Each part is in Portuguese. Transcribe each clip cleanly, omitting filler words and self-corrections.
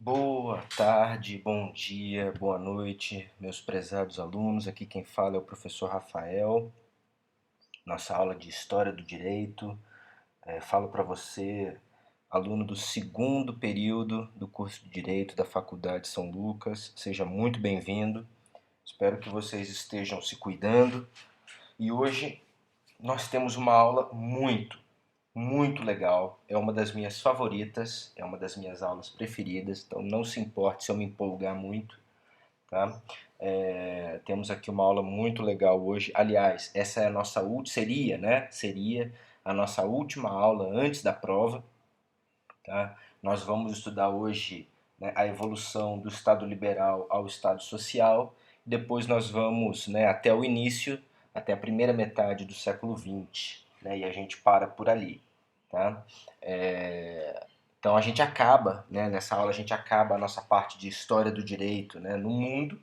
Boa tarde, bom dia, boa noite, meus prezados alunos. Aqui quem fala é o professor Rafael. Nossa aula de História do Direito. Falo para você, aluno do segundo período do curso de Direito da Faculdade São Lucas. Seja muito bem-vindo. Espero que vocês estejam se cuidando. E hoje nós temos uma aula muito legal. É uma das minhas favoritas, é uma das minhas aulas preferidas. Então não se importe se eu me empolgar muito. Tá? Temos aqui uma aula muito legal hoje. Aliás, essa é a nossa última, seria, né? Seria a nossa última aula antes da prova. Tá? Nós vamos estudar hoje, né, a evolução do Estado liberal ao Estado social. Depois nós vamos, né, até o início, até a primeira metade do século XX, né, e a gente para por ali. Tá? Então a gente acaba, né, nessa aula a gente acaba a nossa parte de história do direito, né, no mundo.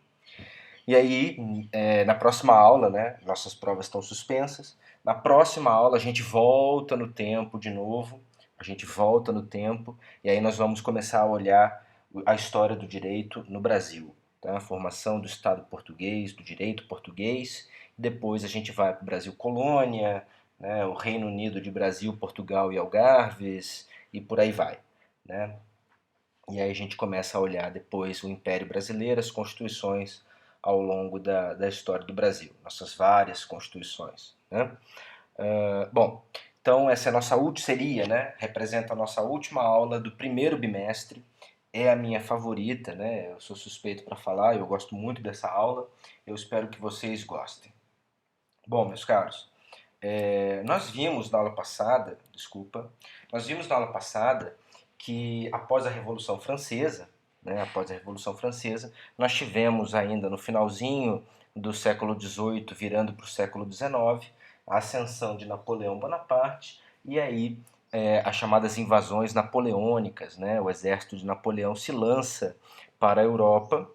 E aí, na próxima aula, né, nossas provas estão suspensas. Na próxima aula, a gente volta no tempo de novo. A gente volta no tempo e aí nós vamos começar a olhar a história do direito no Brasil. Tá? A formação do Estado português, do direito português. Depois a gente vai para o Brasil colônia, né, o Reino Unido de Brasil, Portugal e Algarves e por aí vai. Né? E aí a gente começa a olhar depois o Império Brasileiro, as constituições ao longo da história do Brasil, nossas várias constituições. Né? Bom, então essa é a nossa última, seria, né? Representa a nossa última aula do primeiro bimestre. É a minha favorita, né? Eu sou suspeito para falar, eu gosto muito dessa aula. Eu espero que vocês gostem. Bom, meus caros, nós vimos na aula passada, desculpa, nós vimos na aula passada que após a Revolução Francesa, né, após a Revolução Francesa, nós tivemos ainda no finalzinho do século XVIII, virando para o século XIX, a ascensão de Napoleão Bonaparte e aí as chamadas invasões napoleônicas, né, o exército de Napoleão se lança para a Europa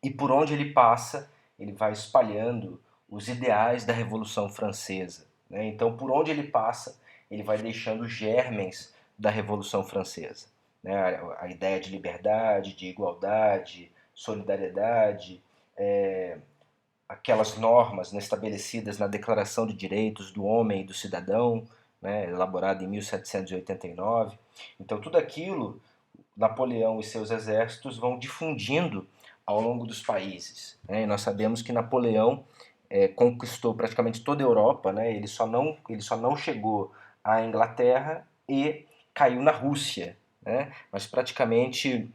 e por onde ele passa, ele vai espalhando os ideais da Revolução Francesa. Né? Então, por onde ele passa, ele vai deixando germens da Revolução Francesa. Né? A ideia de liberdade, de igualdade, solidariedade, aquelas normas, né, estabelecidas na Declaração de Direitos do Homem e do Cidadão, né, elaborada em 1789. Então, tudo aquilo Napoleão e seus exércitos vão difundindo ao longo dos países. Né? E nós sabemos que Napoleão conquistou praticamente toda a Europa, né? Ele só não chegou à Inglaterra e caiu na Rússia. Né? Mas praticamente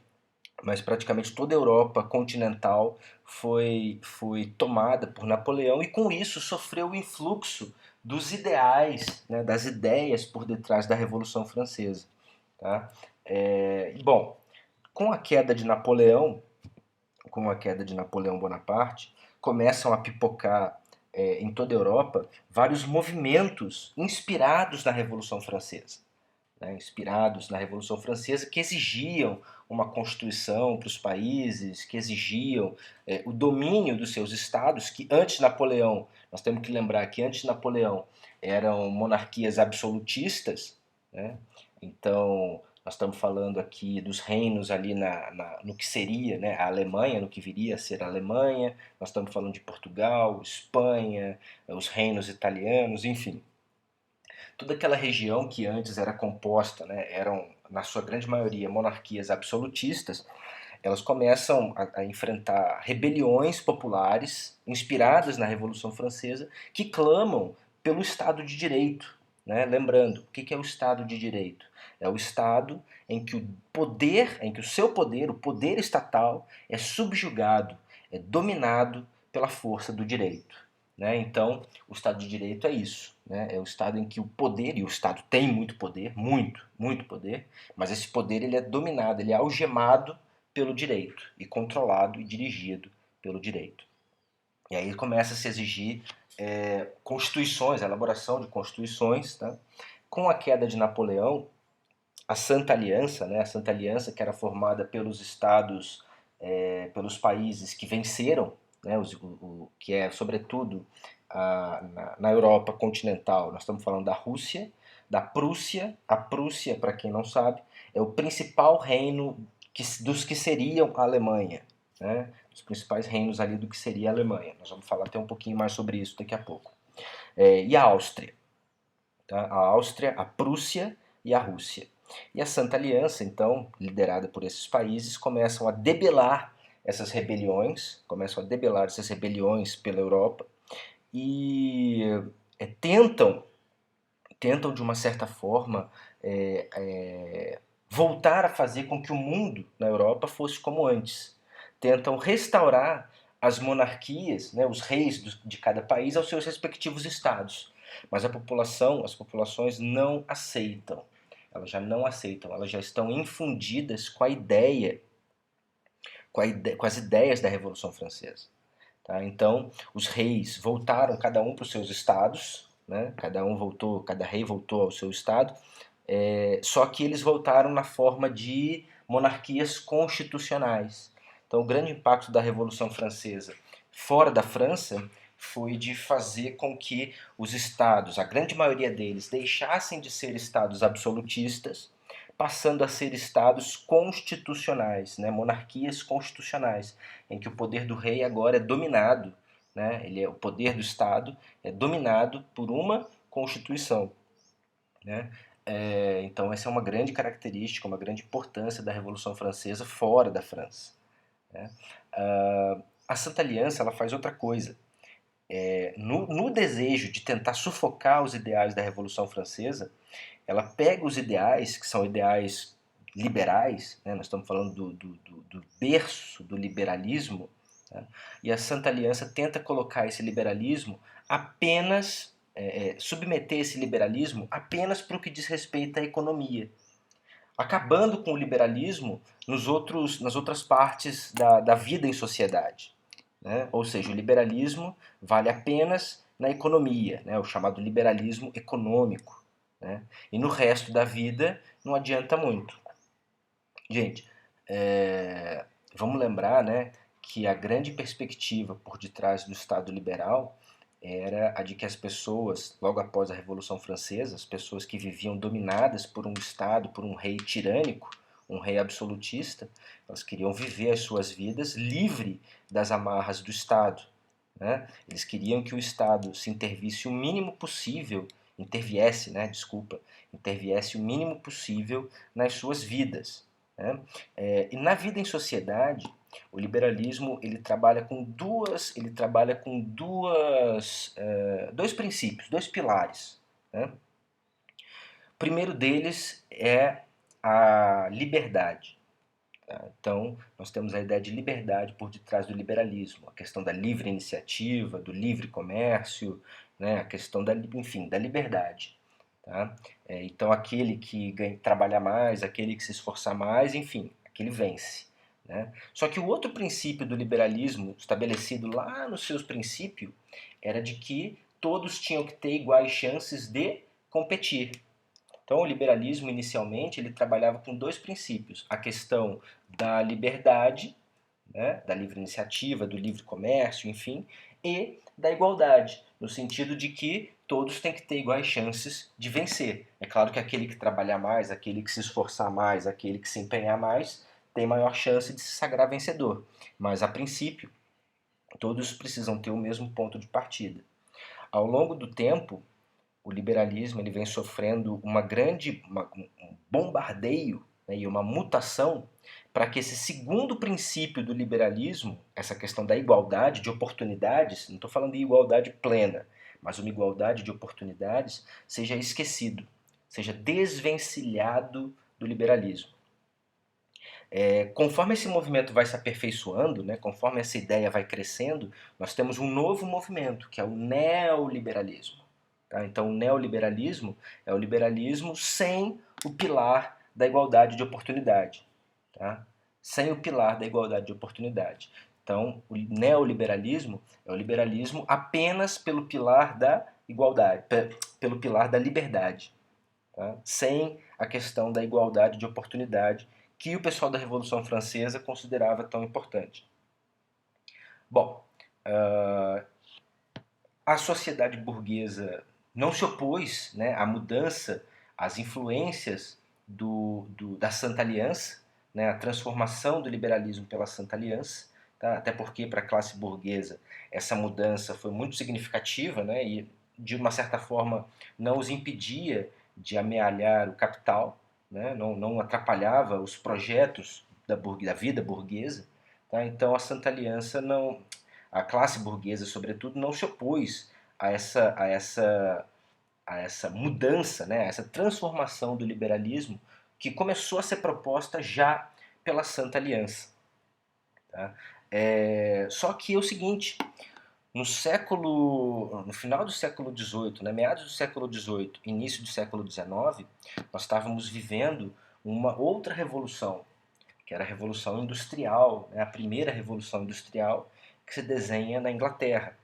toda a Europa continental foi tomada por Napoleão e com isso sofreu o influxo dos ideais, né, das ideias por detrás da Revolução Francesa. Tá? Bom, com a queda de Napoleão, com a queda de Napoleão Bonaparte, começam a pipocar em toda a Europa vários movimentos inspirados na Revolução Francesa. Né, inspirados na Revolução Francesa, que exigiam uma constituição para os países, que exigiam o domínio dos seus estados, que antes de Napoleão, nós temos que lembrar que antes de Napoleão eram monarquias absolutistas, né? Então nós estamos falando aqui dos reinos ali no que seria, né, a Alemanha, no que viria a ser a Alemanha, nós estamos falando de Portugal, Espanha, os reinos italianos, enfim. Toda aquela região que antes era composta, né, eram, na sua grande maioria, monarquias absolutistas, elas começam a enfrentar rebeliões populares inspiradas na Revolução Francesa que clamam pelo Estado de Direito. Né? Lembrando, o que é o Estado de Direito? É o Estado em que o poder, em que o seu poder, o poder estatal, é subjugado, é dominado pela força do direito. Né? Então, o Estado de Direito é isso. Né? É o Estado em que o poder, e o Estado tem muito poder, muito poder, mas esse poder ele é dominado, ele é algemado pelo direito e controlado e dirigido pelo direito. E aí começa a se exigir constituições, a elaboração de constituições. Tá? Com a queda de Napoleão, a Santa Aliança, né, a Santa Aliança que era formada pelos estados, pelos países que venceram, né, que é sobretudo na Europa continental, nós estamos falando da Rússia, da Prússia. A Prússia, para quem não sabe, é o principal reino dos que seriam a Alemanha, né? Os principais reinos ali do que seria a Alemanha. Nós vamos falar até um pouquinho mais sobre isso daqui a pouco. E a Áustria, tá? A Áustria, a Prússia e a Rússia. E a Santa Aliança, então, liderada por esses países, começam a debelar essas rebeliões, pela Europa e tentam de uma certa forma voltar a fazer com que o mundo na Europa fosse como antes. Tentam restaurar as monarquias, né, os reis de cada país aos seus respectivos estados. Mas as populações não aceitam. Elas já não aceitam, elas já estão infundidas com a ideia, com as ideias da Revolução Francesa. Tá? Então, os reis voltaram cada um para os seus estados, né? Cada rei voltou ao seu estado, só que eles voltaram na forma de monarquias constitucionais. Então, o grande impacto da Revolução Francesa fora da França foi de fazer com que os estados, a grande maioria deles, deixassem de ser estados absolutistas, passando a ser estados constitucionais, né, monarquias constitucionais, em que o poder do rei agora é dominado, né, o poder do Estado é dominado por uma Constituição. Né? Então essa é uma grande característica, uma grande importância da Revolução Francesa fora da França. Né? A Santa Aliança ela faz outra coisa. No desejo de tentar sufocar os ideais da Revolução Francesa, ela pega os ideais, que são ideais liberais, né? Nós estamos falando do berço do liberalismo, né? E a Santa Aliança tenta colocar esse liberalismo apenas, submeter esse liberalismo apenas para o que diz respeito à economia, acabando com o liberalismo nas outras partes da vida em sociedade. Né? Ou seja, o liberalismo vale apenas na economia, né? O chamado liberalismo econômico. Né? E no resto da vida não adianta muito. Gente, vamos lembrar, né, que a grande perspectiva por detrás do Estado liberal era a de que as pessoas, logo após a Revolução Francesa, as pessoas que viviam dominadas por um Estado, por um rei tirânico, um rei absolutista, elas queriam viver as suas vidas livre das amarras do Estado. Né? Eles queriam que o Estado se intervisse o mínimo possível, interviesse o mínimo possível nas suas vidas. Né? E na vida em sociedade, o liberalismo ele trabalha com dois princípios, dois pilares. Né? O primeiro deles é a liberdade. Tá? Então, nós temos a ideia de liberdade por detrás do liberalismo, a questão da livre iniciativa, do livre comércio, né? A questão da liberdade. Tá? Então, aquele que trabalha mais, aquele que se esforçar mais, enfim, aquele vence. Né? Só que o outro princípio do liberalismo, estabelecido lá nos seus princípios, era de que todos tinham que ter iguais chances de competir. Então, o liberalismo, inicialmente, ele trabalhava com dois princípios. A questão da liberdade, né, da livre iniciativa, do livre comércio, enfim, e da igualdade, no sentido de que todos têm que ter iguais chances de vencer. É claro que aquele que trabalhar mais, aquele que se esforçar mais, aquele que se empenhar mais, tem maior chance de se sagrar vencedor. Mas, a princípio, todos precisam ter o mesmo ponto de partida. Ao longo do tempo, o liberalismo ele vem sofrendo um bombardeio, né, e uma mutação para que esse segundo princípio do liberalismo, essa questão da igualdade de oportunidades, não estou falando de igualdade plena, mas uma igualdade de oportunidades, seja esquecido, seja desvencilhado do liberalismo. Conforme esse movimento vai se aperfeiçoando, né, conforme essa ideia vai crescendo, nós temos um novo movimento, que é o neoliberalismo. Tá? Então, o neoliberalismo é o liberalismo sem o pilar da igualdade de oportunidade. Tá? Sem o pilar da igualdade de oportunidade. Então, o neoliberalismo é o liberalismo apenas pelo pilar da igualdade, pelo pilar da liberdade. Tá? Sem a questão da igualdade de oportunidade que o pessoal da Revolução Francesa considerava tão importante. Bom, a sociedade burguesa não se opôs, né, à mudança, às influências da Santa Aliança, né, a transformação do liberalismo pela Santa Aliança, tá? Até porque para a classe burguesa essa mudança foi muito significativa, né, e de uma certa forma não os impedia de amealhar o capital, né, não atrapalhava os projetos da vida burguesa. Tá? Então a Santa Aliança não, a classe burguesa sobretudo não se opôs a essa mudança, né, a essa transformação do liberalismo que começou a ser proposta já pela Santa Aliança. Tá? Só que é o seguinte, no final do século XVIII, né, meados do século XVIII, início do século XIX, nós estávamos vivendo uma outra revolução, que era a Revolução Industrial, né, a primeira Revolução Industrial que se desenha na Inglaterra.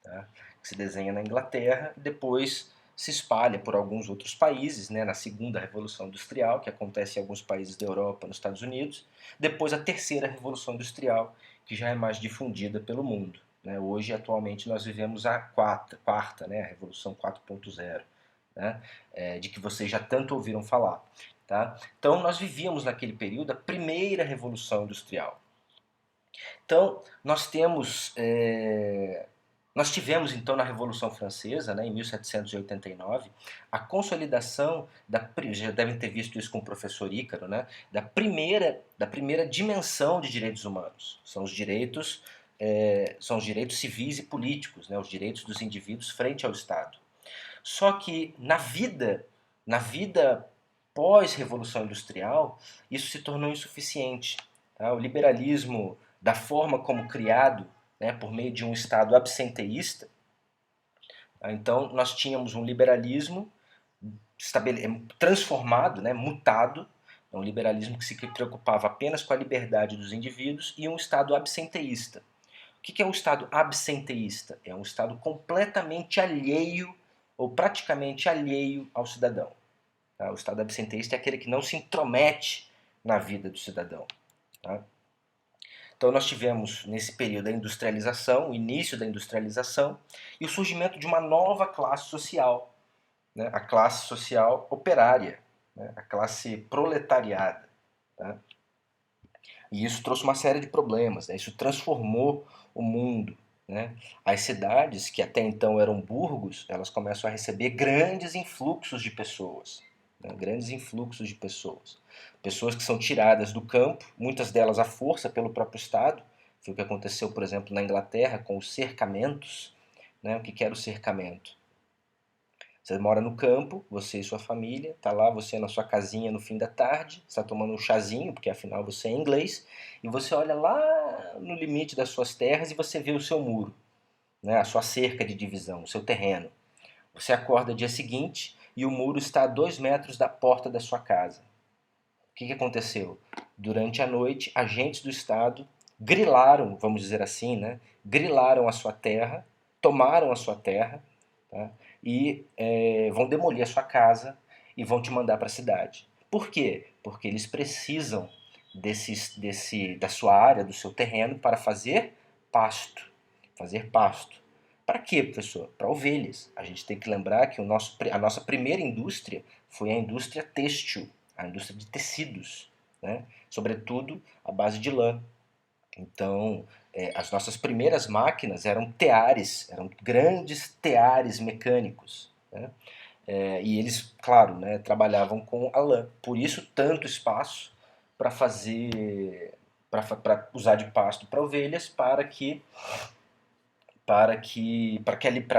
Tá? Que se desenha na Inglaterra e depois se espalha por alguns outros países, né, na segunda Revolução Industrial, que acontece em alguns países da Europa, nos Estados Unidos, depois a terceira Revolução Industrial, que já é mais difundida pelo mundo. Né? Hoje, atualmente, nós vivemos a quarta, né, a Revolução 4.0, né, de que vocês já tanto ouviram falar. Tá? Então, nós vivíamos naquele período a primeira Revolução Industrial. Então, nós tivemos então na Revolução Francesa, né, em 1789, a consolidação já devem ter visto isso com o professor Ícaro, né, da primeira dimensão de direitos humanos. São os direitos civis e políticos, né, os direitos dos indivíduos frente ao Estado. Só que na vida pós-revolução industrial, isso se tornou insuficiente. Tá? O liberalismo, da forma como criado, né, por meio de um Estado absenteísta, tá? Então nós tínhamos um liberalismo transformado, né, mutado, um liberalismo que se preocupava apenas com a liberdade dos indivíduos, e um Estado absenteísta. O que é um Estado absenteísta? É um Estado completamente alheio, ou praticamente alheio, ao cidadão. Tá? O Estado absenteísta é aquele que não se intromete na vida do cidadão. Tá? Então nós tivemos nesse período a industrialização, o início da industrialização e o surgimento de uma nova classe social, né? A classe social operária, né? A classe proletariada. Tá? E isso trouxe uma série de problemas, né? Isso transformou o mundo. Né? As cidades, que até então eram burgos, elas começam a receber grandes influxos de pessoas. Né? Grandes influxos de pessoas. Pessoas que são tiradas do campo, muitas delas à força pelo próprio Estado. Foi o que aconteceu, por exemplo, na Inglaterra com os cercamentos. Né? O que era o cercamento? Você mora no campo, você e sua família, está lá você na sua casinha no fim da tarde, está tomando um chazinho, porque afinal você é inglês, e você olha lá no limite das suas terras e você vê o seu muro, né, a sua cerca de divisão, o seu terreno. Você acorda dia seguinte e o muro está a 2 metros da porta da sua casa. O que aconteceu? Durante a noite, agentes do Estado grilaram, vamos dizer assim, né, grilaram a sua terra, tomaram a sua terra, tá? E vão demolir a sua casa e vão te mandar para a cidade. Por quê? Porque eles precisam da sua área, do seu terreno, para fazer pasto. Fazer pasto. Para quê, professor? Para ovelhas. A gente tem que lembrar que a nossa primeira indústria foi a indústria têxtil, a indústria de tecidos, né? Sobretudo a base de lã. Então, as nossas primeiras máquinas eram teares, eram grandes teares mecânicos. Né? E eles, claro, né, trabalhavam com a lã. Por isso, tanto espaço para fazer, para usar de pasto para ovelhas, para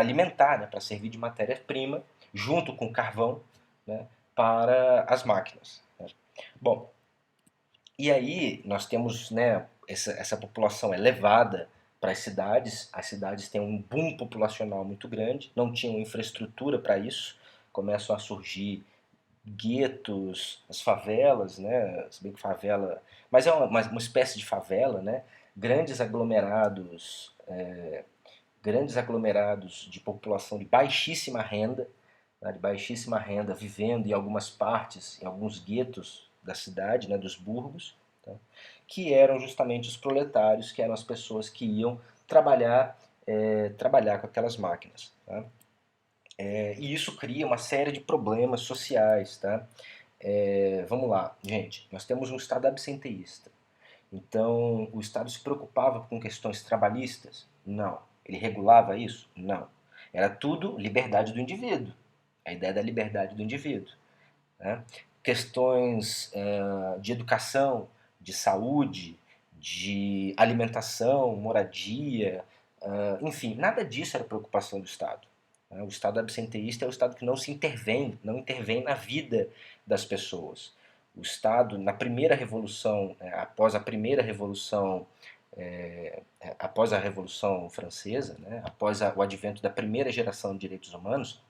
alimentar, né, para servir de matéria-prima, junto com carvão, né, para as máquinas. Né? Bom, e aí nós temos, né, essa população elevada para as cidades têm um boom populacional muito grande, não tinham infraestrutura para isso, começam a surgir guetos, as favelas, né, se bem que favela, mas é uma espécie de favela, né, grandes aglomerados, grandes aglomerados de população de baixíssima renda, né, vivendo em algumas partes, em alguns guetos da cidade, né, dos burgos, tá? Que eram justamente os proletários, que eram as pessoas que iam trabalhar com aquelas máquinas. Tá? E isso cria uma série de problemas sociais. Tá? Vamos lá, gente, nós temos um Estado absenteísta. Então, o Estado se preocupava com questões trabalhistas? Não. Ele regulava isso? Não. Era tudo liberdade do indivíduo. A ideia da liberdade do indivíduo. Né? Questões de educação, de saúde, de alimentação, moradia, enfim, nada disso era preocupação do Estado. Né? O Estado absenteísta é o Estado que não se intervém, não intervém na vida das pessoas. O Estado, na primeira revolução, após a primeira revolução, após a Revolução Francesa, né, após o advento da primeira geração de direitos humanos,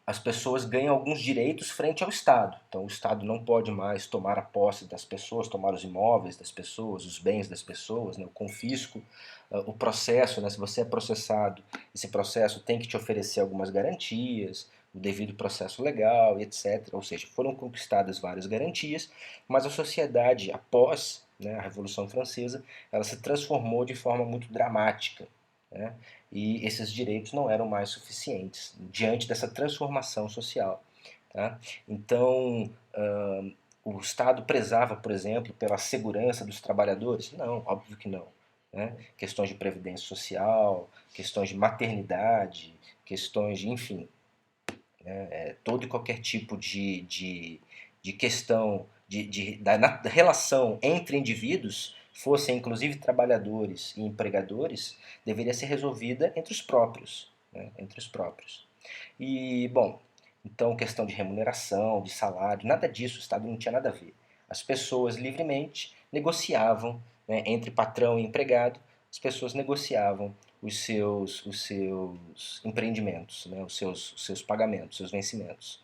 as pessoas ganham alguns direitos frente ao Estado. Então, o Estado não pode mais tomar a posse das pessoas, tomar os imóveis das pessoas, os bens das pessoas, né, o confisco, o processo, né, se você é processado, esse processo tem que te oferecer algumas garantias, o devido processo legal, etc. Ou seja, foram conquistadas várias garantias, mas a sociedade, após, né, a Revolução Francesa, ela se transformou de forma muito dramática. Né? E esses direitos não eram mais suficientes diante dessa transformação social. Tá? Então, o Estado prezava, por exemplo, pela segurança dos trabalhadores? Não, óbvio que não. Né? Questões de previdência social, questões de maternidade, questões de, enfim, todo e qualquer tipo de questão da relação entre indivíduos, fossem inclusive trabalhadores e empregadores, deveria ser resolvida entre os próprios. Né? Entre os próprios. E, bom, então questão de remuneração, de salário, nada disso, o Estado não tinha nada a ver. As pessoas livremente negociavam, né, entre patrão e empregado, as pessoas negociavam os seus empreendimentos, né, os seus pagamentos, os seus vencimentos.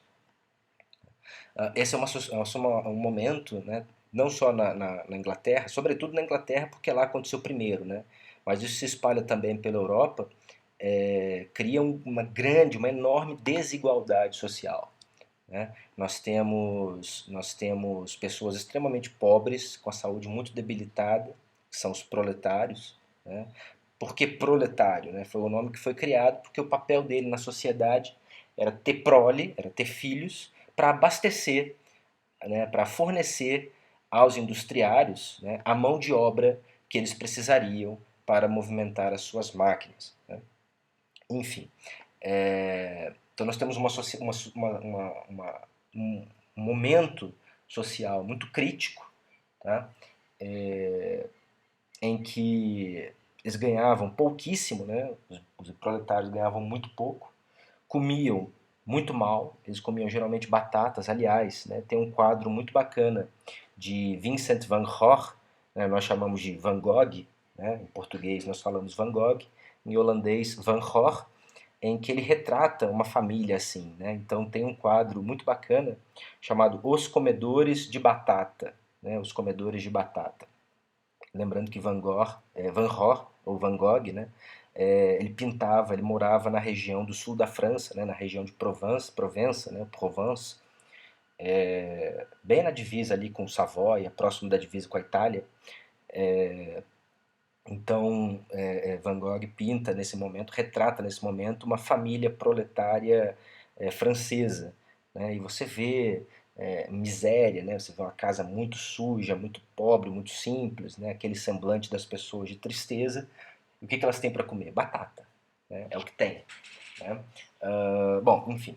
Esse é um momento, né, não só na Inglaterra, sobretudo na Inglaterra, porque lá aconteceu primeiro, né, mas isso se espalha também pela Europa, cria uma enorme desigualdade social. Né? Nós temos pessoas extremamente pobres, com a saúde muito debilitada, que são os proletários. Né? Por que proletário? Né? Foi o nome que foi criado porque o papel dele na sociedade era ter prole, era ter filhos, para abastecer, né? Para fornecer aos industriários, né? A mão de obra que eles precisariam para movimentar as suas máquinas. Né? Enfim, então nós temos um momento social muito crítico, tá? Em que eles ganhavam pouquíssimo, né? Os proletários ganhavam muito pouco, comiam muito mal, eles comiam geralmente batatas. Aliás, né, tem um quadro muito bacana de Vincent van Gogh, né, nós chamamos de Van Gogh, né, em português nós falamos Van Gogh, em holandês Van Gogh, em que ele retrata uma família assim. Né? Então tem um quadro muito bacana chamado Os Comedores de Batata, né? Os Comedores de Batata. Lembrando que Van Gogh, ou Van Gogh, né? Ele pintava, ele morava na região do sul da França, né? Na região de Provença, né? Provence, bem na divisa ali com Savoia, próximo da divisa com a Itália. Então, Van Gogh pinta nesse momento, retrata nesse momento uma família proletária francesa. Né? E você vê miséria, né? Você vê uma casa muito suja, muito pobre, muito simples, né? Aquele semblante das pessoas de tristeza. E o que elas têm para comer? Batata. Né? É o que tem. Né? Bom, enfim.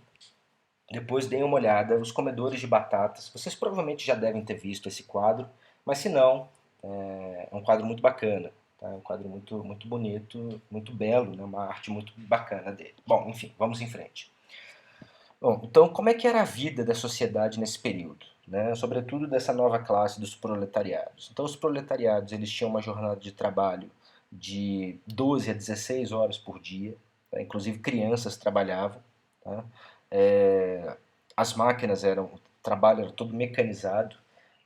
Depois deem uma olhada, Os Comedores de Batatas. Vocês provavelmente já devem ter visto esse quadro, mas se não, é um quadro muito bacana. Tá? É um quadro muito, muito bonito, muito belo, né? Uma arte muito bacana dele. Bom, enfim, vamos em frente. Bom, então como é que era a vida da sociedade nesse período? Né? Sobretudo dessa nova classe dos proletariados. Então os proletariados eles tinham uma jornada de trabalho de 12 a 16 horas por dia, tá? Inclusive crianças trabalhavam. Tá? É, as máquinas o trabalho era todo mecanizado,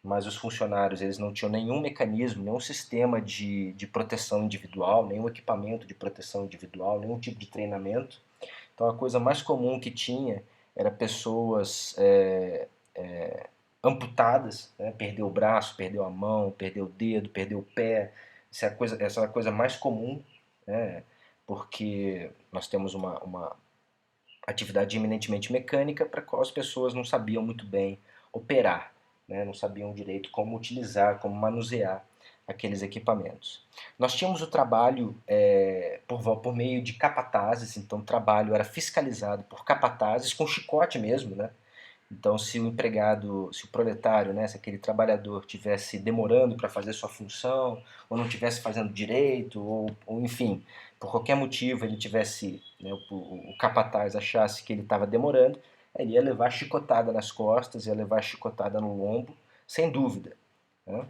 mas os funcionários eles não tinham nenhum mecanismo, nenhum sistema de proteção individual, nenhum equipamento de proteção individual, nenhum tipo de treinamento. Então a coisa mais comum que tinha era pessoas amputadas, né? Perdeu o braço, perdeu a mão, perdeu o dedo, perdeu o pé. Essa é a coisa mais comum, né? Porque nós temos atividade eminentemente mecânica para a qual as pessoas não sabiam muito bem operar, né? Não sabiam direito como utilizar, como manusear aqueles equipamentos. Nós tínhamos o trabalho por meio de capatazes, então o trabalho era fiscalizado por capatazes com chicote mesmo, né? Então, se o empregado, se o proletário, né, se aquele trabalhador tivesse demorando para fazer sua função, ou não tivesse fazendo direito, ou enfim, por qualquer motivo ele tivesse, né, o capataz achasse que ele estava demorando, ele ia levar chicotada nas costas, ia levar chicotada no lombo, sem dúvida. Né?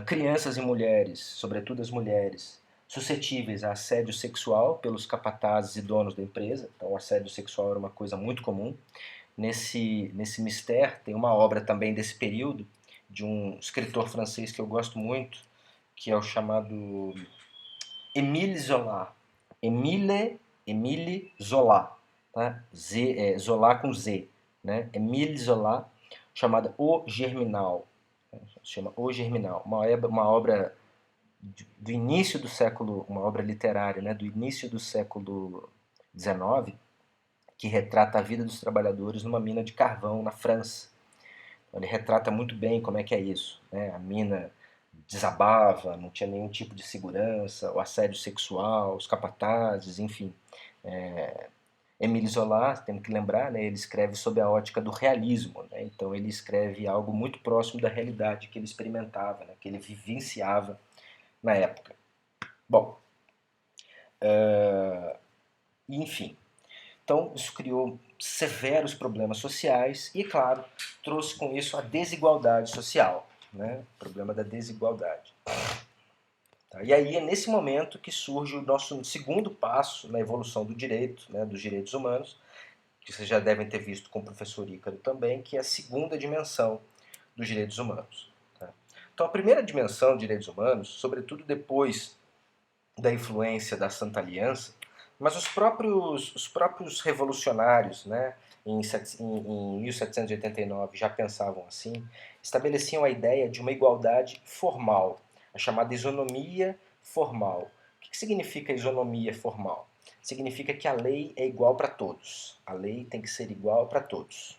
Crianças e mulheres, sobretudo as mulheres, suscetíveis a assédio sexual pelos capatazes e donos da empresa, então o assédio sexual era uma coisa muito comum. Nesse mystère tem uma obra também desse período, de um escritor francês que eu gosto muito, que é o chamado Émile Zola. Émile Zola, tá? Zola com Z, né? Émile Zola, chamada O Germinal. Se chama O Germinal, uma obra do início do século, uma obra literária, né? Do início do século XIX, que retrata a vida dos trabalhadores numa mina de carvão na França. Ele retrata muito bem como é que é isso, né? A mina desabava, não tinha nenhum tipo de segurança, o assédio sexual, os capatazes, enfim. Émile Zola, temos que lembrar, né, ele escreve sob a ótica do realismo, né? Então ele escreve algo muito próximo da realidade que ele experimentava, né, que ele vivenciava na época. Bom, enfim, então, isso criou severos problemas sociais e, claro, trouxe com isso a desigualdade social, né? O problema da desigualdade. Tá? E aí é nesse momento que surge o nosso segundo passo na evolução do direito, né, dos direitos humanos, que vocês já devem ter visto com o professor Ícaro também, que é a segunda dimensão dos direitos humanos. Tá? Então, a primeira dimensão dos direitos humanos, sobretudo depois da influência da Santa Aliança, mas os próprios revolucionários, né, em 1789 já pensavam assim, estabeleciam a ideia de uma igualdade formal, a chamada isonomia formal. O que significa isonomia formal? Significa que a lei é igual para todos. A lei tem que ser igual para todos.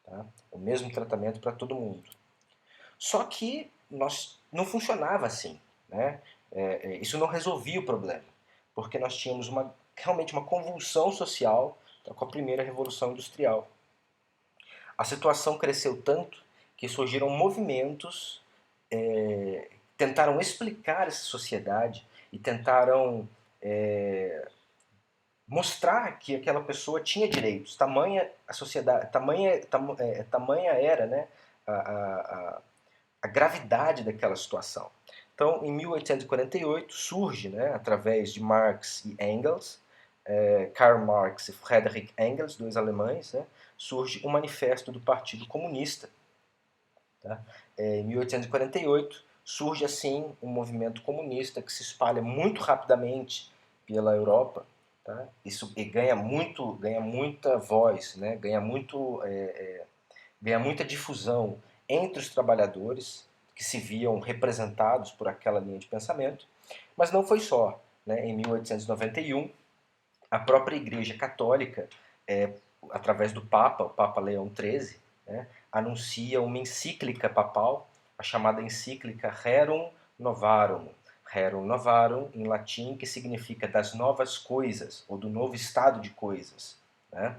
Tá? O mesmo tratamento para todo mundo. Só que não funcionava assim. Né? Isso não resolvia o problema, porque nós tínhamos realmente uma convulsão social com a primeira Revolução Industrial. A situação cresceu tanto que surgiram movimentos tentaram explicar essa sociedade e tentaram mostrar que aquela pessoa tinha direitos. Tamanha a sociedade, tamanha era, né, a gravidade daquela situação. Então, em 1848, surge, né, através de Marx e Engels, Karl Marx e Friedrich Engels, dois alemães, né, surge o Manifesto do Partido Comunista. Tá? Em 1848, surge assim um movimento comunista que se espalha muito rapidamente pela Europa. Tá? Isso e ganha muita voz, né? Ganha muita difusão entre os trabalhadores que se viam representados por aquela linha de pensamento, mas não foi só. Né? Em 1891, a própria Igreja Católica, através do Papa, o Papa Leão XIII, né, anuncia uma encíclica papal, a chamada encíclica Rerum Novarum. Rerum Novarum, em latim, que significa das novas coisas, ou do novo estado de coisas. Né?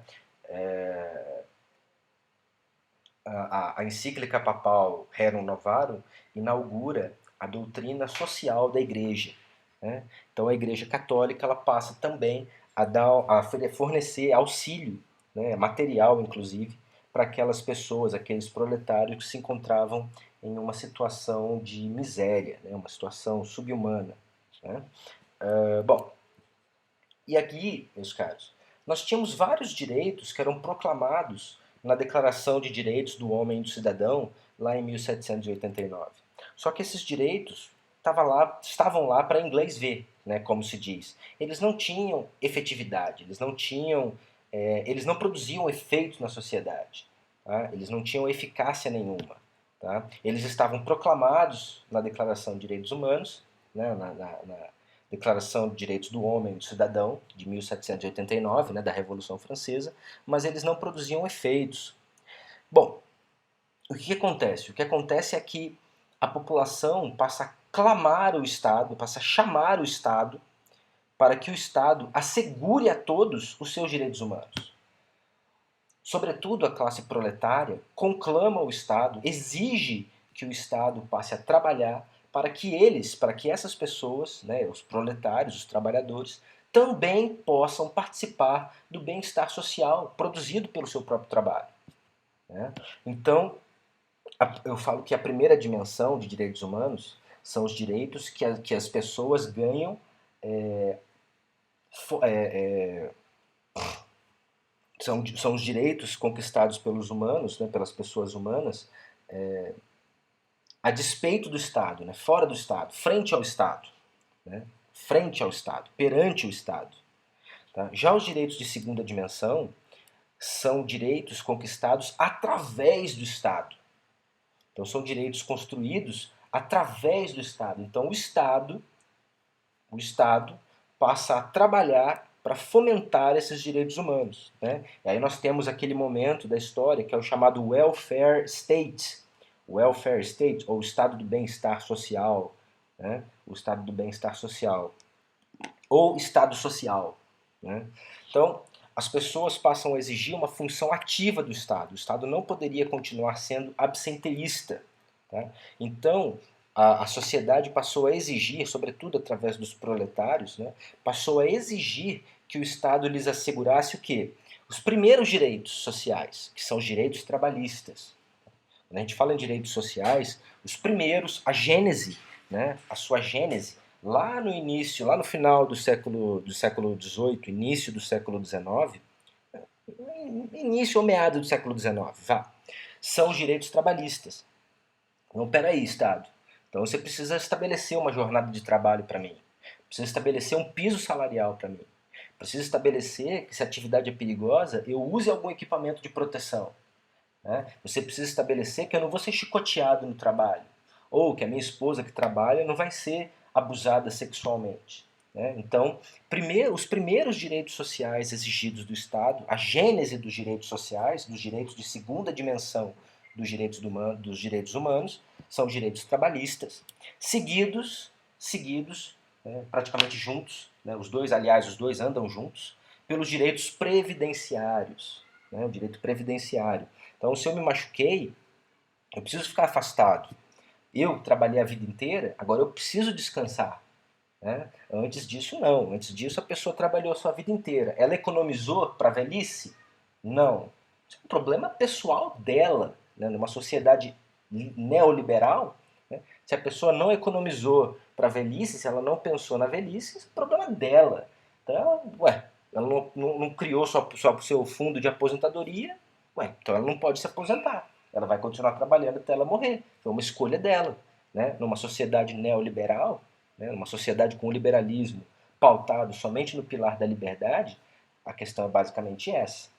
A encíclica papal Rerum Novarum inaugura a doutrina social da Igreja. Né? Então a Igreja Católica ela passa também a fornecer auxílio, né, material inclusive, para aquelas pessoas, aqueles proletários que se encontravam em uma situação de miséria, né, uma situação subhumana. Né? Bom, e aqui, meus caros, nós tínhamos vários direitos que eram proclamados na Declaração de Direitos do Homem e do Cidadão, lá em 1789. Só que esses direitos estavam lá para inglês ver, né, como se diz. Eles não tinham efetividade, eles não produziam efeitos na sociedade, tá? Eles não tinham eficácia nenhuma. Tá? Eles estavam proclamados na Declaração de Direitos Humanos, né, na Declaração de Direitos do Homem e do Cidadão, de 1789, né, da Revolução Francesa, mas eles não produziam efeitos. Bom, o que acontece? O que acontece é que a população passa a clamar o Estado, passa a chamar o Estado para que o Estado assegure a todos os seus direitos humanos. Sobretudo a classe proletária conclama o Estado, exige que o Estado passe a trabalhar para que essas pessoas, né, os proletários, os trabalhadores, também possam participar do bem-estar social produzido pelo seu próprio trabalho. Né? Então, eu falo que a primeira dimensão de direitos humanos são os direitos que as pessoas ganham são os direitos conquistados pelos humanos, né, pelas pessoas humanas, a despeito do Estado, né, fora do Estado, frente ao Estado, né, frente ao Estado, perante o Estado. Tá? Já os direitos de segunda dimensão são direitos conquistados através do Estado. Então são direitos construídos através do Estado. Então o Estado passa a trabalhar para fomentar esses direitos humanos. Né? E aí nós temos aquele momento da história que é o chamado welfare state, ou estado do bem-estar social, né? O estado do bem-estar social, ou estado social. Né? Então, as pessoas passam a exigir uma função ativa do Estado. O Estado não poderia continuar sendo absenteísta. Tá? Então, a sociedade passou a exigir, sobretudo através dos proletários, né, passou a exigir que o Estado lhes assegurasse o quê? Os primeiros direitos sociais, que são os direitos trabalhistas. Quando a gente fala em direitos sociais, os primeiros, a gênese, né, a sua gênese, lá no início, lá no final do século XVIII, início do século XIX, início ou meado do século XIX, vá, são os direitos trabalhistas. Não, peraí, Estado. Então você precisa estabelecer uma jornada de trabalho para mim. Precisa estabelecer um piso salarial para mim. Precisa estabelecer que se a atividade é perigosa, eu use algum equipamento de proteção. Né? Você precisa estabelecer que eu não vou ser chicoteado no trabalho. Ou que a minha esposa que trabalha não vai ser abusada sexualmente. Né? Então, os primeiros direitos sociais exigidos do Estado, a gênese dos direitos sociais, dos direitos de segunda dimensão dos direitos humanos, são os direitos trabalhistas, seguidos né, praticamente juntos, né, os dois andam juntos, pelos direitos previdenciários, né, o direito previdenciário. Então, se eu me machuquei, eu preciso ficar afastado. Eu trabalhei a vida inteira, agora eu preciso descansar. Né? Antes disso, não. Antes disso, a pessoa trabalhou a sua vida inteira. Ela economizou para a velhice? Não. Isso é um problema pessoal dela. Né? Numa sociedade neoliberal, né? Se a pessoa não economizou para a velhice, se ela não pensou na velhice, isso é um problema dela. Então, ela não criou só o seu fundo de aposentadoria, então ela não pode se aposentar. Ela vai continuar trabalhando até ela morrer. Foi uma escolha dela. Né? Numa sociedade neoliberal, né, numa sociedade com o liberalismo pautado somente no pilar da liberdade, a questão é basicamente essa.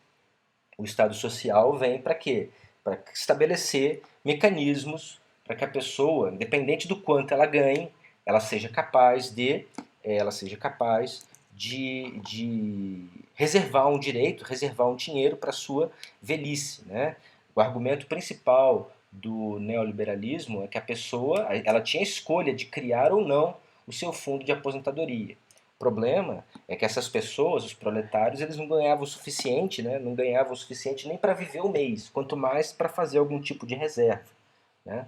O Estado social vem para quê? Para estabelecer mecanismos para que a pessoa, independente do quanto ela ganhe, ela seja capaz de reservar um direito, reservar um dinheiro para a sua velhice. Né? O argumento principal do neoliberalismo é que a pessoa ela tinha a escolha de criar ou não o seu fundo de aposentadoria. O problema é que essas pessoas, os proletários, eles não ganhavam o suficiente, né? Não ganhavam o suficiente nem para viver o mês, quanto mais para fazer algum tipo de reserva. Né?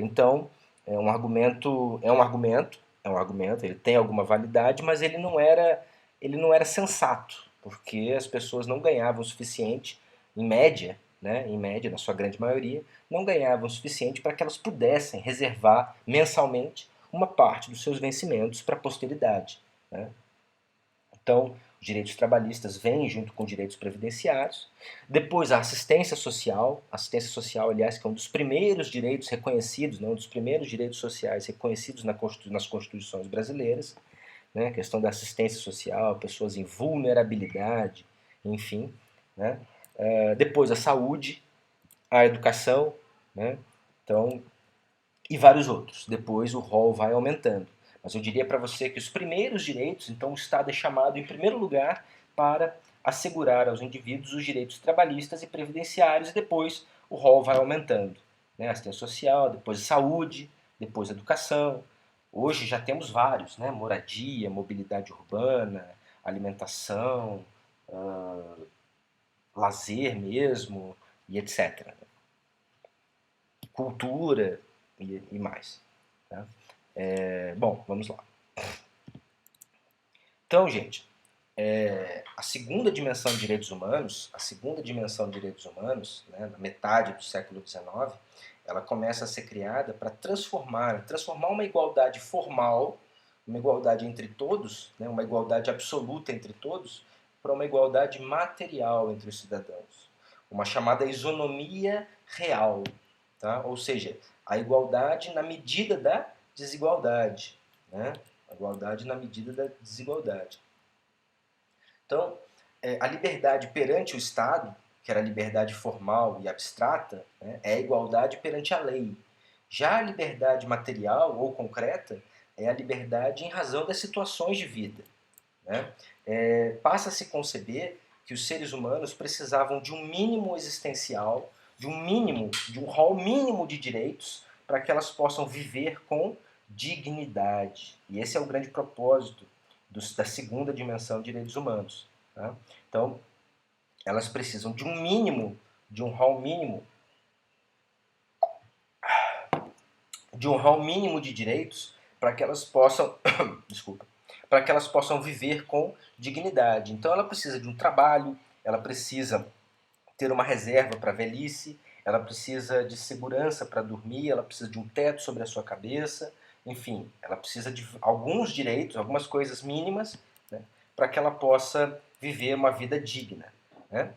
Então, é um argumento, ele tem alguma validade, mas ele não era sensato, porque as pessoas não ganhavam o suficiente, em média, na sua grande maioria, não ganhavam o suficiente para que elas pudessem reservar mensalmente uma parte dos seus vencimentos para a posteridade. Né? Então, os direitos trabalhistas vêm junto com direitos previdenciários. Depois, a assistência social, aliás, que é um dos primeiros direitos reconhecidos, né, um dos primeiros direitos sociais reconhecidos nas constituições brasileiras, né, a questão da assistência social, pessoas em vulnerabilidade, enfim. Né. Depois, a saúde, a educação, né, então, e vários outros. Depois, o rol vai aumentando. Mas eu diria para você que os primeiros direitos, então o Estado é chamado em primeiro lugar para assegurar aos indivíduos os direitos trabalhistas e previdenciários, e depois o rol vai aumentando. Né? Assistência social, depois saúde, depois educação. Hoje já temos vários, né? Moradia, mobilidade urbana, alimentação, lazer mesmo, e etc. Cultura e mais. Tá? Bom, vamos lá. Então, gente, a segunda dimensão de direitos humanos, né, na metade do século XIX, ela começa a ser criada para transformar uma igualdade formal, uma igualdade entre todos, né, uma igualdade absoluta entre todos, para uma igualdade material entre os cidadãos. Uma chamada isonomia real, tá? Ou seja, a igualdade na medida da desigualdade. Né? A igualdade na medida da desigualdade. Então, a liberdade perante o Estado, que era a liberdade formal e abstrata, né, é a igualdade perante a lei. Já a liberdade material ou concreta é a liberdade em razão das situações de vida. Né? Passa a se conceber que os seres humanos precisavam de um mínimo existencial, de um rol mínimo de direitos para que elas possam viver com dignidade. E esse é o grande propósito da segunda dimensão de direitos humanos. Tá? Então, elas precisam de um mínimo, de um rol mínimo, de direitos para que elas possam, desculpa, para que elas possam viver com dignidade. Então, ela precisa de um trabalho, ela precisa ter uma reserva para a velhice, ela precisa de segurança para dormir, ela precisa de um teto sobre a sua cabeça, enfim, ela precisa de alguns direitos, algumas coisas mínimas, né, para que ela possa viver uma vida digna. Né?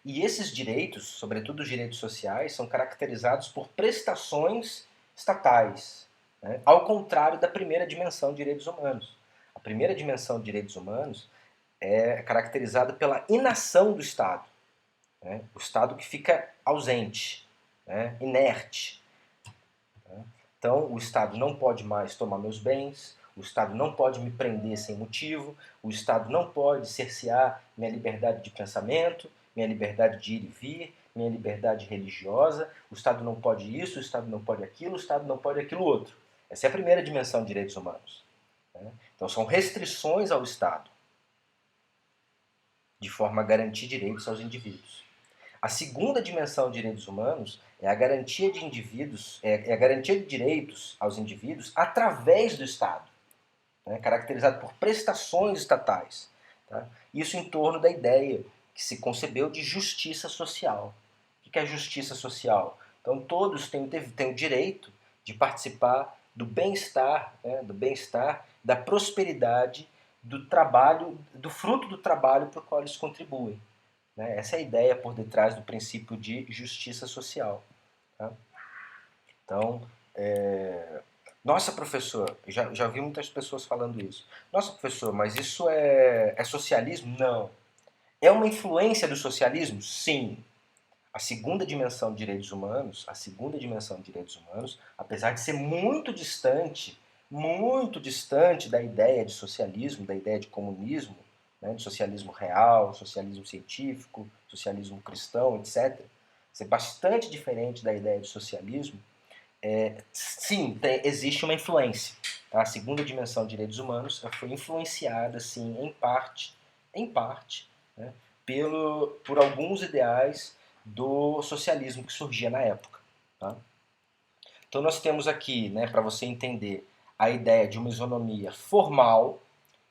E esses direitos, sobretudo os direitos sociais, são caracterizados por prestações estatais, né? Ao contrário da primeira dimensão de direitos humanos. A primeira dimensão de direitos humanos é caracterizada pela inação do Estado. Né? O Estado que fica ausente, né? Inerte. Né? Então, o Estado não pode mais tomar meus bens, o Estado não pode me prender sem motivo, o Estado não pode cercear minha liberdade de pensamento, minha liberdade de ir e vir, minha liberdade religiosa, o Estado não pode isso, o Estado não pode aquilo, o Estado não pode aquilo outro. Essa é a primeira dimensão de direitos humanos. Né? Então, são restrições ao Estado, de forma a garantir direitos aos indivíduos. A segunda dimensão de direitos humanos é a garantia de indivíduos, é a garantia de direitos aos indivíduos através do Estado, né, caracterizado por prestações estatais. Tá? Isso em torno da ideia que se concebeu de justiça social. O que é justiça social? Então todos têm o direito de participar do bem-estar, né, da prosperidade, do trabalho, do fruto do trabalho para o qual eles contribuem. Né? Essa é a ideia por detrás do princípio de justiça social. Tá? Então, nossa, professor, já vi muitas pessoas falando isso. Nossa, professor, mas isso é socialismo? Não. É uma influência do socialismo? Sim. A segunda dimensão de direitos humanos, apesar de ser muito distante da ideia de socialismo, da ideia de comunismo, né, de socialismo real, socialismo científico, socialismo cristão, etc., ser bastante diferente da ideia de socialismo, sim, existe uma influência. Tá? A segunda dimensão de direitos humanos foi influenciada, sim, em parte, né, por alguns ideais do socialismo que surgia na época. Tá? Então nós temos aqui, né, para você entender, a ideia de uma isonomia formal,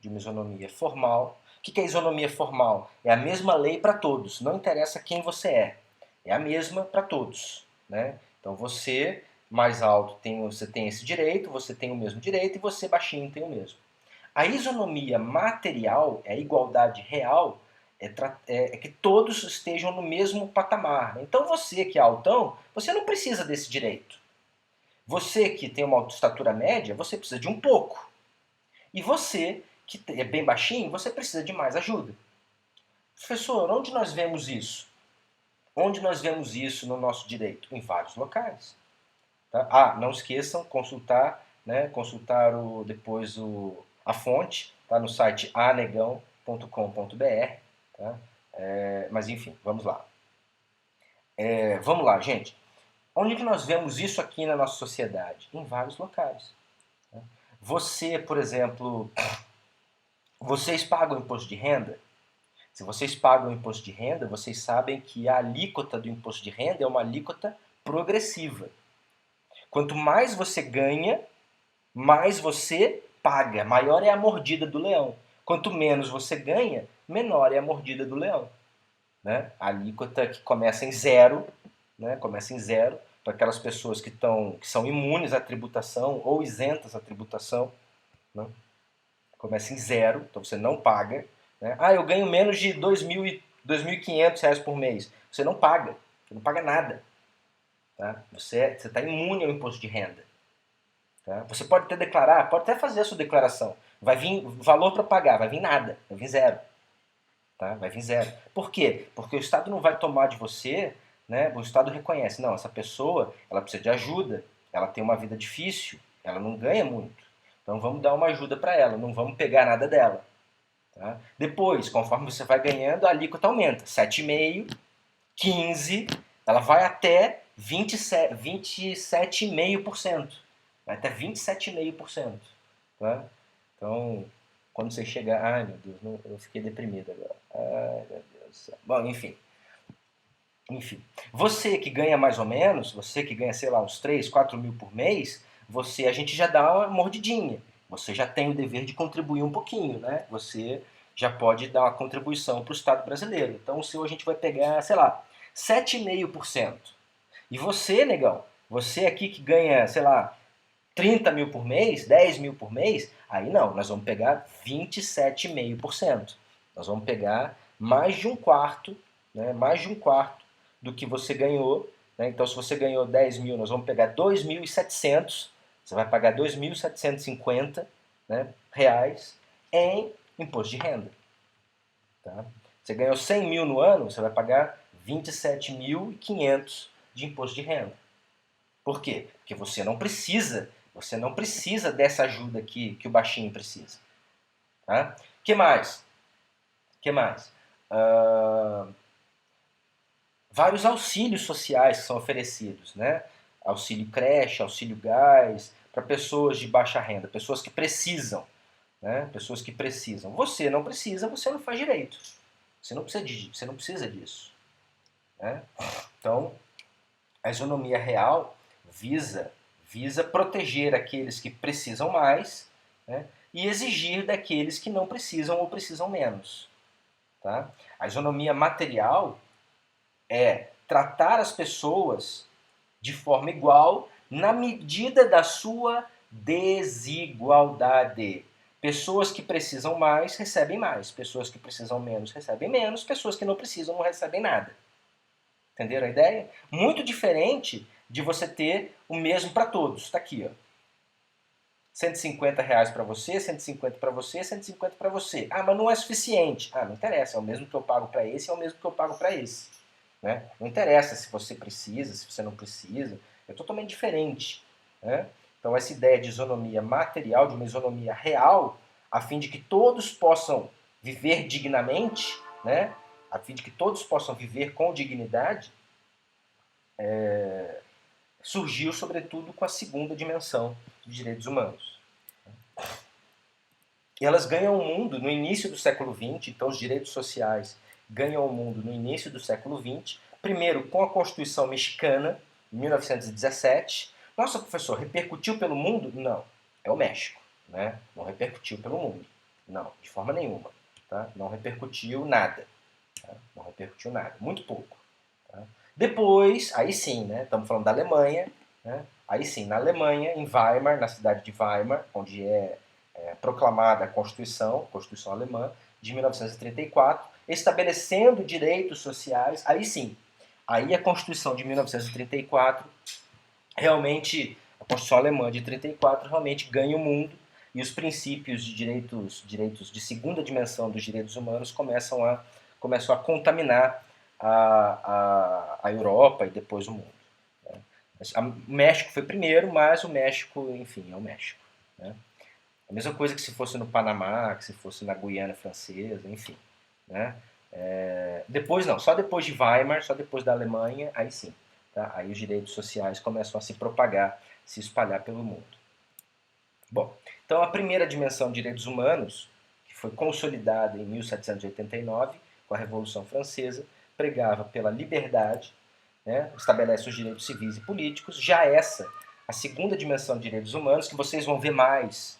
O que é isonomia formal? É a mesma lei para todos, não interessa quem você é. É a mesma para todos. Né? Então você, mais alto, você tem esse direito, você tem o mesmo direito, e você, baixinho, tem o mesmo. A isonomia material, a igualdade real, é que todos estejam no mesmo patamar. Então você que é altão, você não precisa desse direito. Você que tem uma estatura média, você precisa de um pouco. E você que é bem baixinho, você precisa de mais ajuda. Professor, onde nós vemos isso? Onde nós vemos isso no nosso direito? Em vários locais. Tá? Não esqueçam consultar né, consultar depois a fonte, tá no site anegão.com.br, tá? Mas enfim, vamos lá. Vamos lá, gente. Onde que nós vemos isso aqui na nossa sociedade? Em vários locais. Né? Você, por exemplo, vocês pagam imposto de renda? Se vocês pagam imposto de renda, vocês sabem que a alíquota do imposto de renda é uma alíquota progressiva. Quanto mais você ganha, mais você paga. Maior é a mordida do leão. Quanto menos você ganha, menor é a mordida do leão. Né? A alíquota que começa em zero, né? Começa em zero, para aquelas pessoas que são imunes à tributação ou isentas à tributação. Né? Começa em zero, então você não paga. Né? Eu ganho menos de R$ 2.500 por mês. Você não paga nada. Tá? Você está imune ao imposto de renda. Tá? Você pode até declarar, pode até fazer a sua declaração. Vai vir valor para pagar, vai vir nada, vai vir zero. Tá? Vai vir zero. Por quê? Porque o Estado não vai tomar de você, né? O Estado reconhece, não, essa pessoa ela precisa de ajuda, ela tem uma vida difícil, ela não ganha muito. Então vamos dar uma ajuda para ela, não vamos pegar nada dela. Tá? Depois, conforme você vai ganhando, a alíquota aumenta. 7,5%, 15%, ela vai até 27,5%. Vai até 27,5%. Tá? Então, quando você chegar... Ai, meu Deus, eu fiquei deprimido agora. Ai, meu Deus do céu. Bom, enfim. Você que ganha mais ou menos, você que ganha, sei lá, uns 3, 4 mil por mês, a gente já dá uma mordidinha. Você já tem o dever de contribuir um pouquinho, né? Você já pode dar uma contribuição para o Estado brasileiro. Então, o seu a gente vai pegar, sei lá, 7,5%. E você, negão, você aqui que ganha, sei lá, 30 mil por mês, 10 mil por mês, aí não, nós vamos pegar 27,5%. Nós vamos pegar mais de um quarto, né, mais de um quarto do que você ganhou. Né? Então, se você ganhou 10 mil, nós vamos pegar 2.700, você vai pagar 2.750, né, reais em imposto de renda. Tá? Você ganhou 100 mil no ano, você vai pagar 27.500 de imposto de renda. Por quê? Porque você não precisa dessa ajuda que o baixinho precisa. Tá? Que mais? Vários auxílios sociais que são oferecidos, né? Auxílio creche, auxílio gás, para pessoas de baixa renda, pessoas que precisam, né? Pessoas que precisam. Você não precisa, você não faz direito. Você não precisa disso. Né? Então, a isonomia real visa proteger aqueles que precisam mais, né, e exigir daqueles que não precisam ou precisam menos. Tá? A isonomia material é tratar as pessoas de forma igual na medida da sua desigualdade. Pessoas que precisam mais recebem mais, pessoas que precisam menos recebem menos, pessoas que não precisam não recebem nada. Entenderam a ideia? Muito diferente de você ter o mesmo para todos. Está aqui, ó. R$ 150 para você, 150 para você, 150 para você. Mas não é suficiente. Não interessa, é o mesmo que eu pago para esse, é o mesmo que eu pago para esse. Né? Não interessa se você precisa, se você não precisa. É totalmente diferente. Né? Então essa ideia de isonomia material, de uma isonomia real, a fim de que todos possam viver dignamente, né? A fim de que todos possam viver com dignidade, surgiu sobretudo com a segunda dimensão dos direitos humanos. E elas ganham o mundo no início do século XX, então os direitos sociais ganham o mundo no início do século XX, primeiro com a Constituição Mexicana, em 1917. Nossa, professor, repercutiu pelo mundo? Não, é o México, né? Não repercutiu pelo mundo, não, de forma nenhuma. Tá? Não repercutiu nada, tá? Não repercutiu nada, muito pouco. Tá? Depois, aí sim, né? Estamos falando da Alemanha, né? Aí sim, na Alemanha, em Weimar, na cidade de Weimar, onde é proclamada a Constituição Alemã, de 1934, estabelecendo direitos sociais, aí sim, aí a Constituição de 1934 realmente, a Constituição Alemã de 34 realmente ganha o mundo e os princípios de direitos de segunda dimensão dos direitos humanos começam a contaminar a Europa e depois o mundo. O México foi primeiro, mas o México, enfim, é o México. Né? A mesma coisa que se fosse no Panamá, que se fosse na Guiana Francesa, enfim. Né? Depois não, só depois de Weimar, só depois da Alemanha, aí sim. Tá? Aí os direitos sociais começam a se propagar, se espalhar pelo mundo. Bom, então a primeira dimensão de direitos humanos, que foi consolidada em 1789, com a Revolução Francesa, pregava pela liberdade, né, estabelece os direitos civis e políticos. Já essa, a segunda dimensão de direitos humanos, que vocês vão ver mais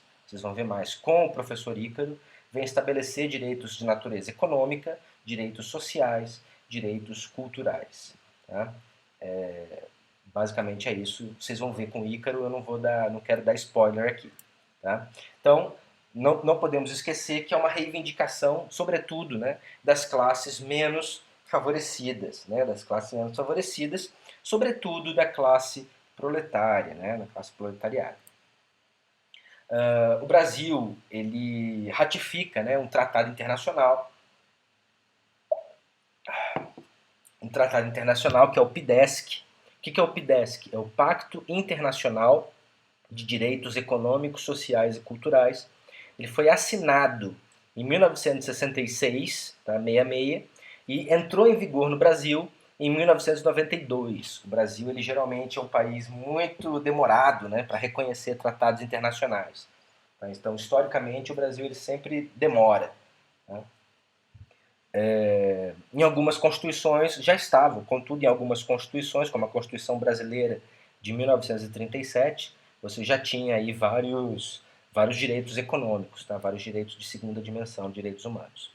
com o professor Ícaro, vem estabelecer direitos de natureza econômica, direitos sociais, direitos culturais. Tá? Basicamente é isso. Vocês vão ver com o Ícaro, eu não quero dar spoiler aqui. Tá? Então, não podemos esquecer que é uma reivindicação, sobretudo, né, das classes menos favorecidas, sobretudo da classe proletária, né, da classe proletariada. O Brasil ele ratifica, né, um tratado internacional que é o PIDESC. O que é o PIDESC? É o Pacto Internacional de Direitos Econômicos, Sociais e Culturais. Ele foi assinado em 1966, tá, 66, e entrou em vigor no Brasil em 1992. O Brasil ele geralmente é um país muito demorado, né, para reconhecer tratados internacionais. Tá? Então, historicamente, o Brasil ele sempre demora. Tá? Em algumas constituições já estavam, contudo, em algumas constituições, como a Constituição Brasileira de 1937, você já tinha aí vários direitos econômicos, tá? Vários direitos de segunda dimensão, direitos humanos.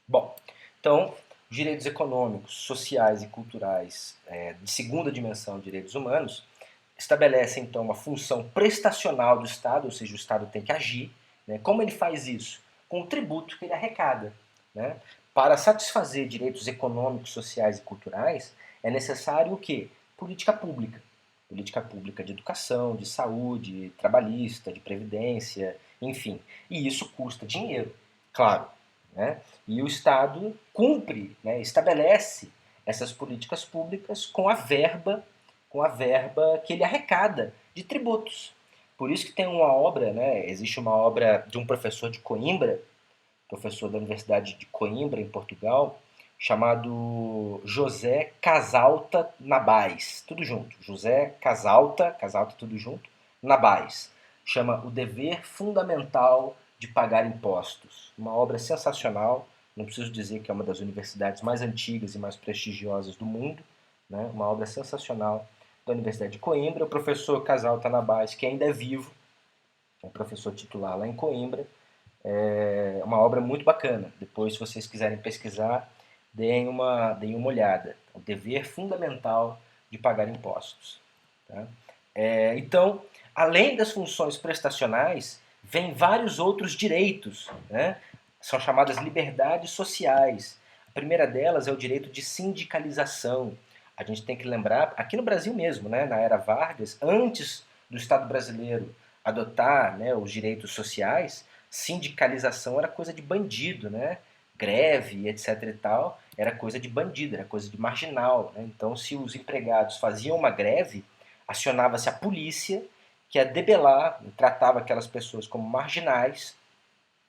Bom, então, direitos econômicos, sociais e culturais de segunda dimensão, direitos humanos, estabelecem então uma função prestacional do Estado, ou seja, o Estado tem que agir. Né? Como ele faz isso? Com o tributo que ele arrecada. Né? Para satisfazer direitos econômicos, sociais e culturais, é necessário o quê? Política pública. Política pública de educação, de saúde, trabalhista, de previdência, enfim. E isso custa dinheiro, claro. Né? E o Estado cumpre, né, estabelece essas políticas públicas com a verba que ele arrecada de tributos. Por isso que tem uma obra, né, existe uma obra de um professor de Coimbra, professor da Universidade de Coimbra, em Portugal, chamado José Casalta Nabais, tudo junto, José Casalta tudo junto, Nabais, chama O Dever Fundamental de Pagar Impostos, uma obra sensacional, não preciso dizer que é uma das universidades mais antigas e mais prestigiosas do mundo, né? Uma obra sensacional da Universidade de Coimbra, o professor Casalta Nabais, que ainda é vivo, é professor titular lá em Coimbra, é uma obra muito bacana. Depois, se vocês quiserem pesquisar, deem uma olhada. O dever fundamental de pagar impostos. Tá? Então, além das funções prestacionais, vem vários outros direitos. Né? São chamadas liberdades sociais. A primeira delas é o direito de sindicalização. A gente tem que lembrar, aqui no Brasil mesmo, né, na era Vargas, antes do Estado brasileiro adotar, né, os direitos sociais, sindicalização era coisa de bandido, né? Greve, etc e tal, era coisa de bandido, era coisa de marginal. Né? Então, se os empregados faziam uma greve, acionava-se a polícia, que ia debelar, tratava aquelas pessoas como marginais,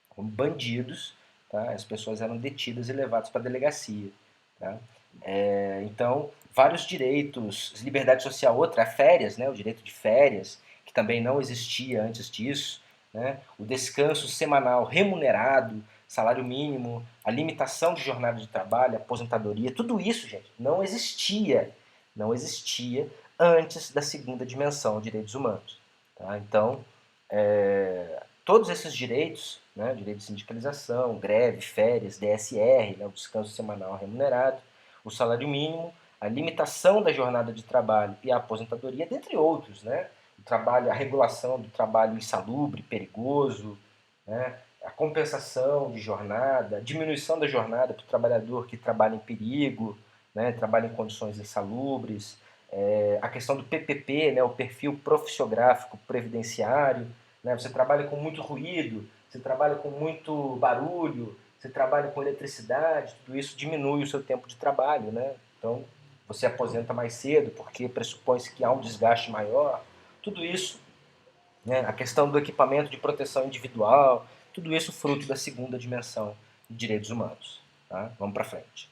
como bandidos, tá? As pessoas eram detidas e levadas para a delegacia. Tá? Então, vários direitos, liberdade social, outra, férias, né? O direito de férias, que também não existia antes disso, né? O descanso semanal remunerado, salário mínimo, a limitação de jornada de trabalho, aposentadoria, tudo isso, gente, não existia antes da segunda dimensão, direitos humanos. Tá? Então, todos esses direitos, né, direito de sindicalização, greve, férias, DSR, né, o descanso semanal remunerado, o salário mínimo, a limitação da jornada de trabalho e a aposentadoria, dentre outros, né, o trabalho, a regulação do trabalho insalubre, perigoso, né, a compensação de jornada, a diminuição da jornada para o trabalhador que trabalha em perigo, né, trabalha em condições insalubres, a questão do PPP, né, o perfil profissiográfico previdenciário, né, você trabalha com muito ruído, você trabalha com muito barulho, você trabalha com eletricidade, tudo isso diminui o seu tempo de trabalho, né? Então, você aposenta mais cedo porque pressupõe-se que há um desgaste maior. Tudo isso, né, a questão do equipamento de proteção individual, tudo isso fruto da segunda dimensão de direitos humanos. Tá? Vamos para frente.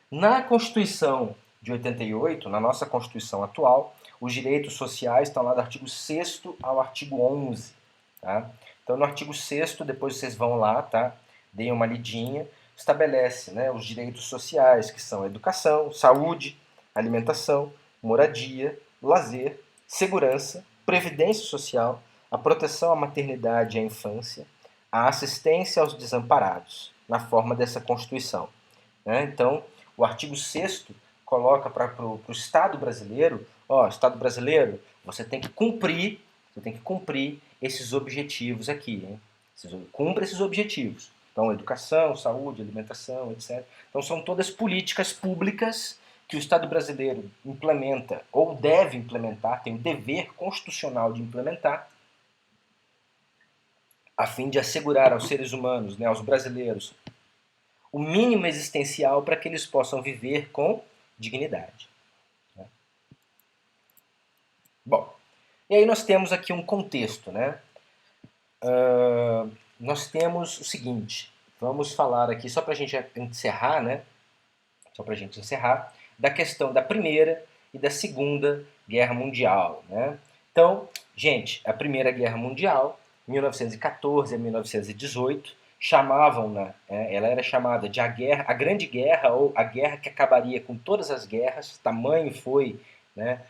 Na Constituição de 88, na nossa Constituição atual, os direitos sociais estão lá do artigo 6º ao artigo 11. Tá? Então, no artigo 6º, depois vocês vão lá, tá? Deem uma lidinha, estabelece, né, os direitos sociais, que são educação, saúde, alimentação, moradia, lazer, segurança, previdência social, a proteção à maternidade e à infância, a assistência aos desamparados, na forma dessa Constituição. Né? Então, o artigo 6º coloca para o Estado brasileiro, Estado brasileiro, você tem que cumprir esses objetivos aqui. Hein? Cumpra esses objetivos. Então, educação, saúde, alimentação, etc. Então, são todas políticas públicas que o Estado brasileiro implementa ou deve implementar, tem o dever constitucional de implementar, a fim de assegurar aos seres humanos, né, aos brasileiros, o mínimo existencial para que eles possam viver com dignidade. Bom, e aí nós temos aqui um contexto, né? Nós temos o seguinte, vamos falar aqui, só para a gente encerrar, né? Só para a gente encerrar, da questão da Primeira e da Segunda Guerra Mundial, né? Então, gente, a Primeira Guerra Mundial, 1914 a 1918, chamavam-na, ela era chamada de a Grande Guerra, ou a guerra que acabaria com todas as guerras. Tamanho foi, né,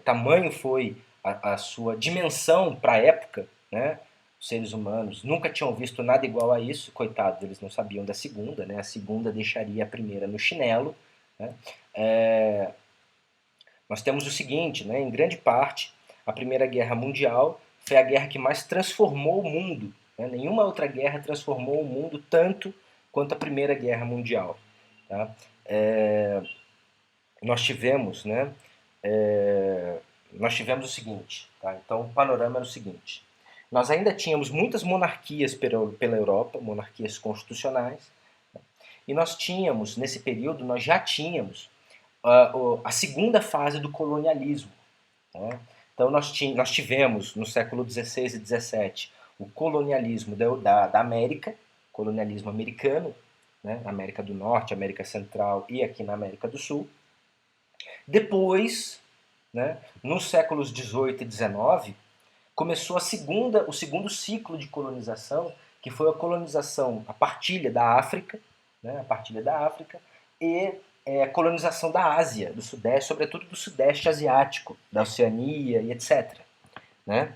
tamanho foi a sua dimensão para a época, né? Os seres humanos nunca tinham visto nada igual a isso, coitados, eles não sabiam da segunda, né? A segunda deixaria a primeira no chinelo. Né? Nós temos o seguinte, né? Em grande parte, a Primeira Guerra Mundial foi a guerra que mais transformou o mundo. Né? Nenhuma outra guerra transformou o mundo tanto quanto a Primeira Guerra Mundial. Tá? Nós tivemos, né? Nós tivemos o seguinte, tá? Então o panorama era o seguinte: nós ainda tínhamos muitas monarquias pela Europa, monarquias constitucionais, né? E nós tínhamos, nesse período, nós já tínhamos a segunda fase do colonialismo. Né? Então nós tivemos no século XVI e XVII o colonialismo da América, colonialismo americano, né? América do Norte, América Central e aqui na América do Sul. Depois, né, nos séculos XVIII e XIX, começou o segundo ciclo de colonização, que foi a colonização, a partilha da África, né, e a colonização da Ásia, do Sudeste, sobretudo do Sudeste Asiático, da Oceania e etc. Né?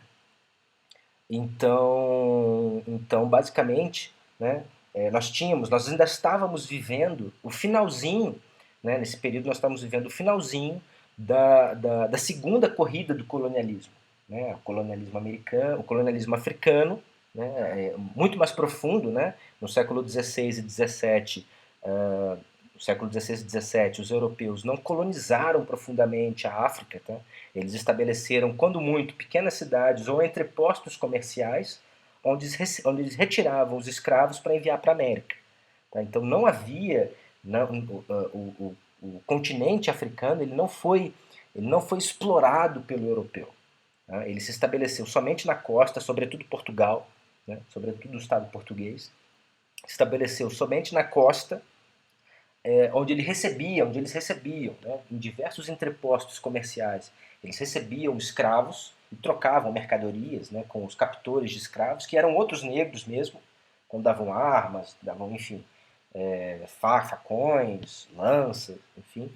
Então, basicamente, né, nós ainda estávamos vivendo o finalzinho, né, nesse período nós estávamos vivendo o finalzinho da segunda corrida do colonialismo. Né, o colonialismo americano, o colonialismo africano, né, muito mais profundo, né, no século XVI e XVII. No século XVI e XVII, os europeus não colonizaram profundamente a África. Tá? Eles estabeleceram, quando muito, pequenas cidades ou entrepostos comerciais onde eles retiravam os escravos para enviar para a América. Tá? Então não havia... o continente africano ele não foi explorado pelo europeu. Tá? Ele se estabeleceu somente na costa, sobretudo Portugal, né? Sobretudo o Estado português. Se estabeleceu somente na costa, onde eles recebiam, né, em diversos entrepostos comerciais, eles recebiam escravos e trocavam mercadorias, né, com os captores de escravos, que eram outros negros mesmo, quando davam armas, davam, enfim, facões, lanças, enfim,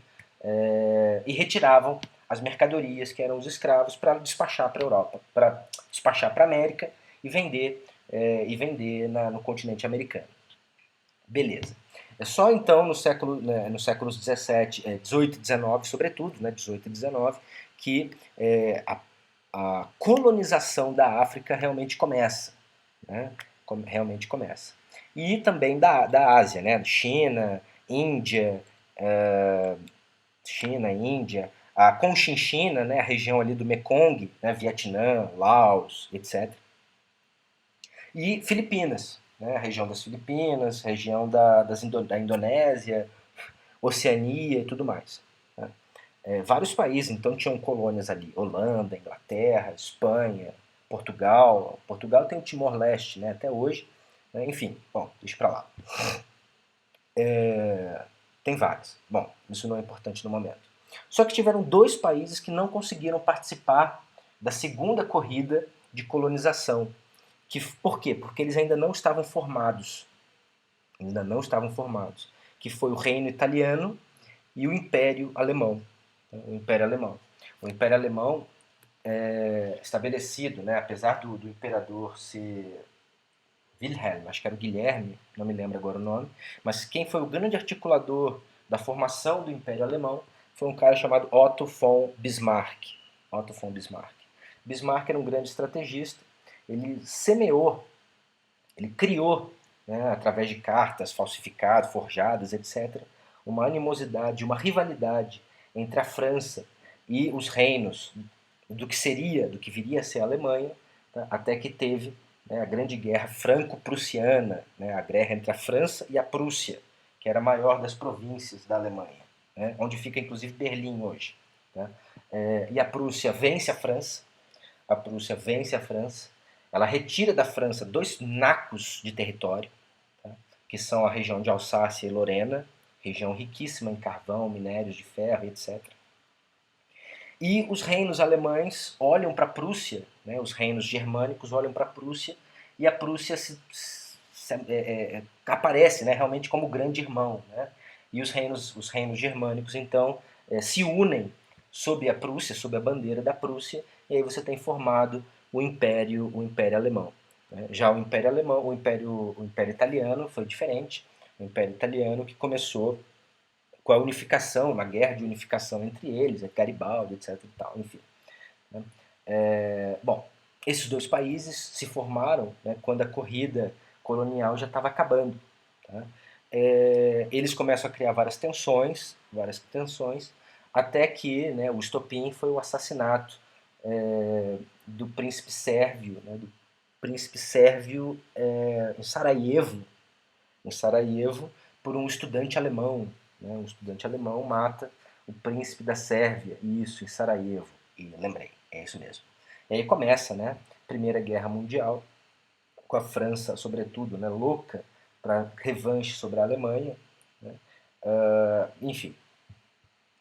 e retiravam as mercadorias que eram os escravos para despachar para a Europa, para despachar para a América e vender, no continente americano. Beleza. É só então nos séculos 18 e 19, sobretudo, né, 18 e 19, que a colonização da África realmente começa. Né, realmente começa. E também da Ásia, né, China, Índia, a Conchinchina, né, a região ali do Mekong, né, Vietnã, Laos, etc. E Filipinas, né, a região das Filipinas, região da Indonésia, Oceania e tudo mais. Né? Vários países, então, tinham colônias ali. Holanda, Inglaterra, Espanha, Portugal. Portugal tem o Timor-Leste, né, até hoje. Né? Enfim, bom, deixa pra lá. Tem vários. Bom, isso não é importante no momento. Só que tiveram dois países que não conseguiram participar da segunda corrida de colonização. Por quê? Porque eles ainda não estavam formados. Ainda não estavam formados. Que foi o Reino Italiano e o Império Alemão. O Império Alemão. O Império Alemão estabelecido, né, apesar do imperador ser Wilhelm, acho que era o Guilherme, não me lembro agora o nome, mas quem foi o grande articulador da formação do Império Alemão foi um cara chamado Otto von Bismarck. Otto von Bismarck. Bismarck era um grande estrategista, ele semeou, ele criou, né, através de cartas falsificadas, forjadas, etc., uma animosidade, uma rivalidade entre a França e os reinos do que seria, do que viria a ser a Alemanha, tá? Até que teve, né, a Grande Guerra Franco-Prussiana, né, a guerra entre a França e a Prússia, que era a maior das províncias da Alemanha, né, onde fica inclusive Berlim hoje. Tá? E a Prússia vence a França, ela retira da França dois nacos de território, tá? Que são a região de Alsácia e Lorena, região riquíssima em carvão, minérios de ferro, etc. E os reinos alemães olham para a Prússia, né, os reinos germânicos olham para a Prússia, e a Prússia aparece, né, realmente como grande irmão. Né, e os reinos germânicos, então, se unem sob a Prússia, sob a bandeira da Prússia, e aí você tem formado o Império Alemão. Né. Já o Império Alemão, o Império Italiano foi diferente. O Império Italiano que começou com a unificação, uma guerra de unificação entre eles, Garibaldi, etc. E tal, enfim. Né? Bom, esses dois países se formaram, né, quando a corrida colonial já estava acabando. Tá? Eles começam a criar várias tensões, até que, né, o estopim foi o assassinato do príncipe sérvio, né, em Sarajevo, por um estudante alemão. Né? Um estudante alemão mata o príncipe da Sérvia, isso, em Sarajevo. E lembrei, é isso mesmo. E aí começa, né, a Primeira Guerra Mundial, com a França, sobretudo, né, louca para revanche sobre a Alemanha. Né? Enfim.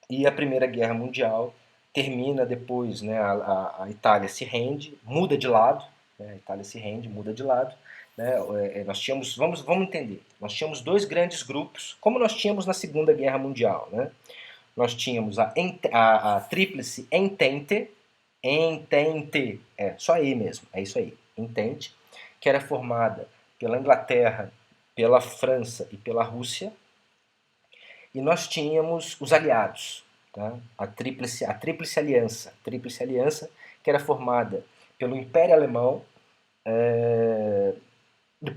E a Primeira Guerra Mundial termina depois, né, a Itália se rende, muda de lado, né, a Itália se rende, muda de lado. Né, nós tínhamos, vamos entender, nós tínhamos dois grandes grupos, como nós tínhamos na Segunda Guerra Mundial. Né? Nós tínhamos a Tríplice Entente, só aí mesmo, é isso aí, Entente, que era formada pela Inglaterra, pela França e pela Rússia, e nós tínhamos os aliados, tá? a Tríplice Aliança, que era formada pelo Império Alemão,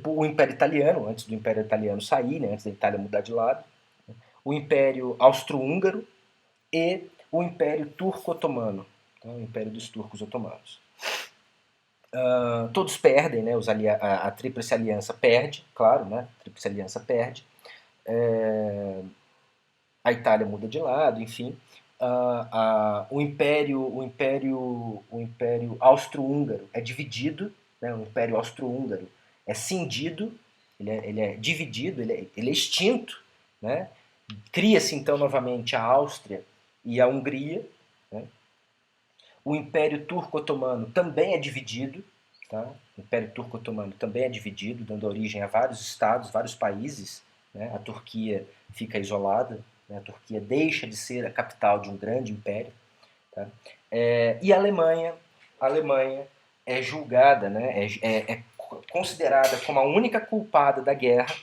o Império Italiano, antes do Império Italiano sair, né, antes da Itália mudar de lado, o Império Austro-Húngaro e o Império Turco-Otomano, tá? O Império dos Turcos Otomanos. Todos perdem, né, a Tríplice Aliança perde, claro, né, a Tríplice Aliança perde, a Itália muda de lado, enfim. O Império Austro-Húngaro é dividido, né, o Império Austro-Húngaro é cindido, ele é dividido, ele é extinto. Né? Cria-se então novamente a Áustria e a Hungria. Né? O Império Turco-Otomano também é dividido. Tá? O Império Turco-Otomano também é dividido, dando origem a vários estados, vários países. Né? A Turquia fica isolada, né? A Turquia deixa de ser a capital de um grande império. Tá? E a Alemanha é julgada, né? É considerada como a única culpada da guerra.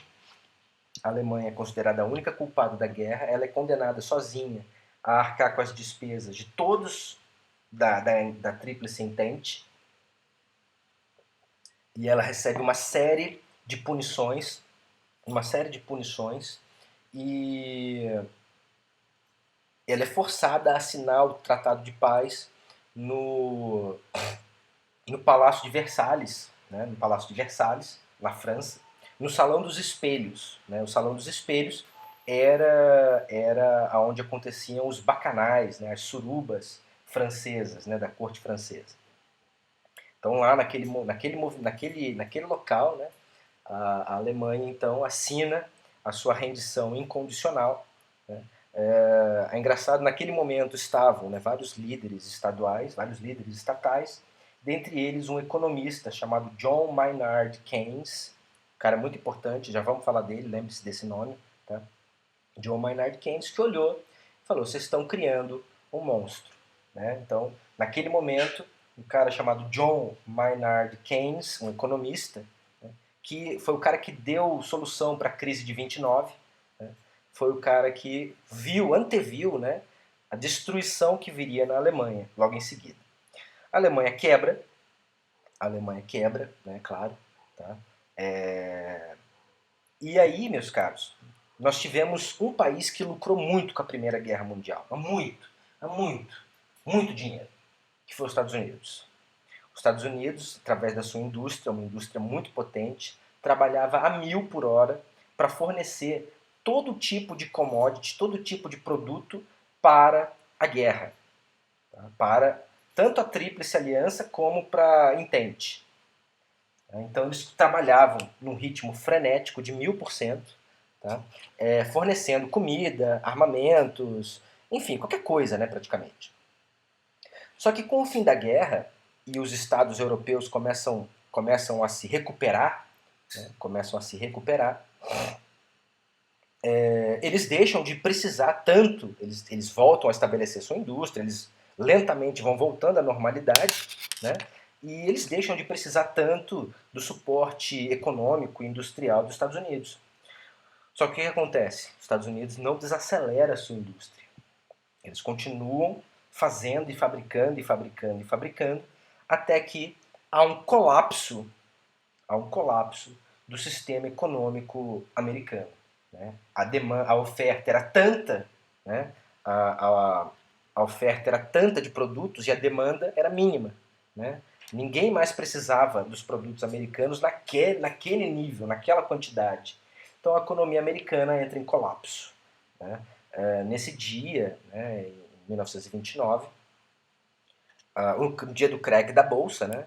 A Alemanha é considerada a única culpada da guerra. Ela é condenada sozinha a arcar com as despesas de todos da Tríplice Entente. E ela recebe uma série de punições, e ela é forçada a assinar o Tratado de Paz no Palácio de Versalhes, né, no Palácio de Versalhes, na França, no Salão dos Espelhos. Né? O Salão dos Espelhos era onde aconteciam os bacanais, né, as surubas francesas, né, da corte francesa. Então lá naquele local, né, a Alemanha então assina a sua rendição incondicional. Né. É engraçado, naquele momento estavam, né, vários líderes estaduais, vários líderes estatais, dentre eles um economista chamado John Maynard Keynes, um cara muito importante, já vamos falar dele, lembre-se desse nome, tá? John Maynard Keynes, que olhou e falou: vocês estão criando um monstro. Né? Então, naquele momento, um cara chamado John Maynard Keynes, um economista, né, que foi o cara que deu solução para a crise de 29, né, foi o cara que anteviu, né, a destruição que viria na Alemanha logo em seguida. A Alemanha quebra, né, claro. Tá? E aí, meus caros, nós tivemos um país que lucrou muito com a Primeira Guerra Mundial. Muito dinheiro, que foi os Estados Unidos. Os Estados Unidos, através da sua indústria, uma indústria muito potente, trabalhava a 1000 por hora para fornecer todo tipo de commodity, todo tipo de produto para a guerra. Tá? Para tanto a Tríplice Aliança como para a Entente. Então eles trabalhavam num ritmo frenético de 1000%, tá? Fornecendo comida, armamentos, enfim, qualquer coisa, né, praticamente. Só que com o fim da guerra e os estados europeus começam a se recuperar, né, eles deixam de precisar tanto, eles voltam a estabelecer sua indústria, eles lentamente vão voltando à normalidade, né? E eles deixam de precisar tanto do suporte econômico e industrial dos Estados Unidos. Só que o que acontece? Os Estados Unidos não desacelera a sua indústria. Eles continuam fazendo e fabricando e fabricando e fabricando até que há um colapso do sistema econômico americano. Né? A oferta era tanta, né? a oferta era tanta de produtos e a demanda era mínima. Né? Ninguém mais precisava dos produtos americanos naquele nível, naquela quantidade. Então a economia americana entra em colapso. Né? Nesse dia, né, em 1929, o dia do crack da Bolsa, né,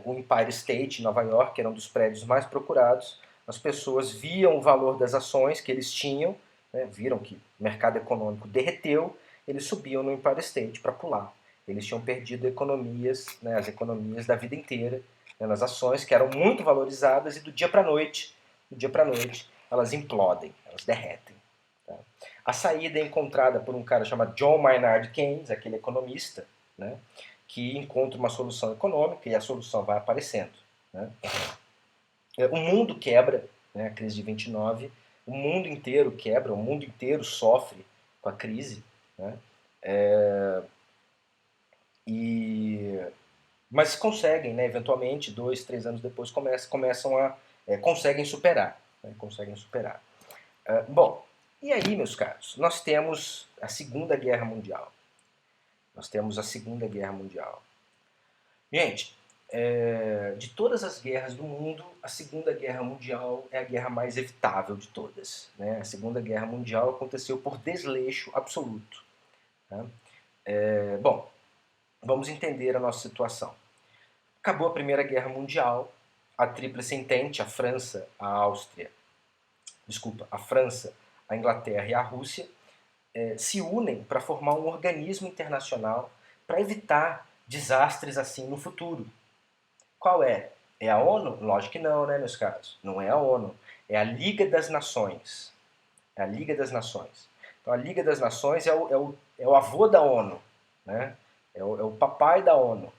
o Empire State, em Nova York, era um dos prédios mais procurados. As pessoas viam o valor das ações que eles tinham, né, viram que o mercado econômico derreteu, eles subiam no Empire State para pular. Eles tinham perdido economias, né, as economias da vida inteira, né, nas ações que eram muito valorizadas e do dia para a noite, elas implodem, elas derretem. Tá? A saída é encontrada por um cara chamado John Maynard Keynes, aquele economista, né, que encontra uma solução econômica e a solução vai aparecendo. Né? O mundo quebra, né, a crise de 29, o mundo inteiro quebra, o mundo inteiro sofre com a crise. Né? Mas conseguem, né, eventualmente, 2, 3 anos depois, conseguem superar. Né, conseguem superar. Bom, e aí, meus caros, nós temos a Segunda Guerra Mundial. Gente, de todas as guerras do mundo, a Segunda Guerra Mundial é a guerra mais evitável de todas. Né? A Segunda Guerra Mundial aconteceu por desleixo absoluto. Tá? Bom, vamos entender a nossa situação. Acabou a Primeira Guerra Mundial, a Tríplice Entente, a França, a Inglaterra e a Rússia se unem para formar um organismo internacional para evitar desastres assim no futuro. Qual é? É a ONU? Lógico que não, né, meus caros? Não é a ONU. É a Liga das Nações. É a Liga das Nações. Então a Liga das Nações é o avô da ONU. Né? É o papai da ONU.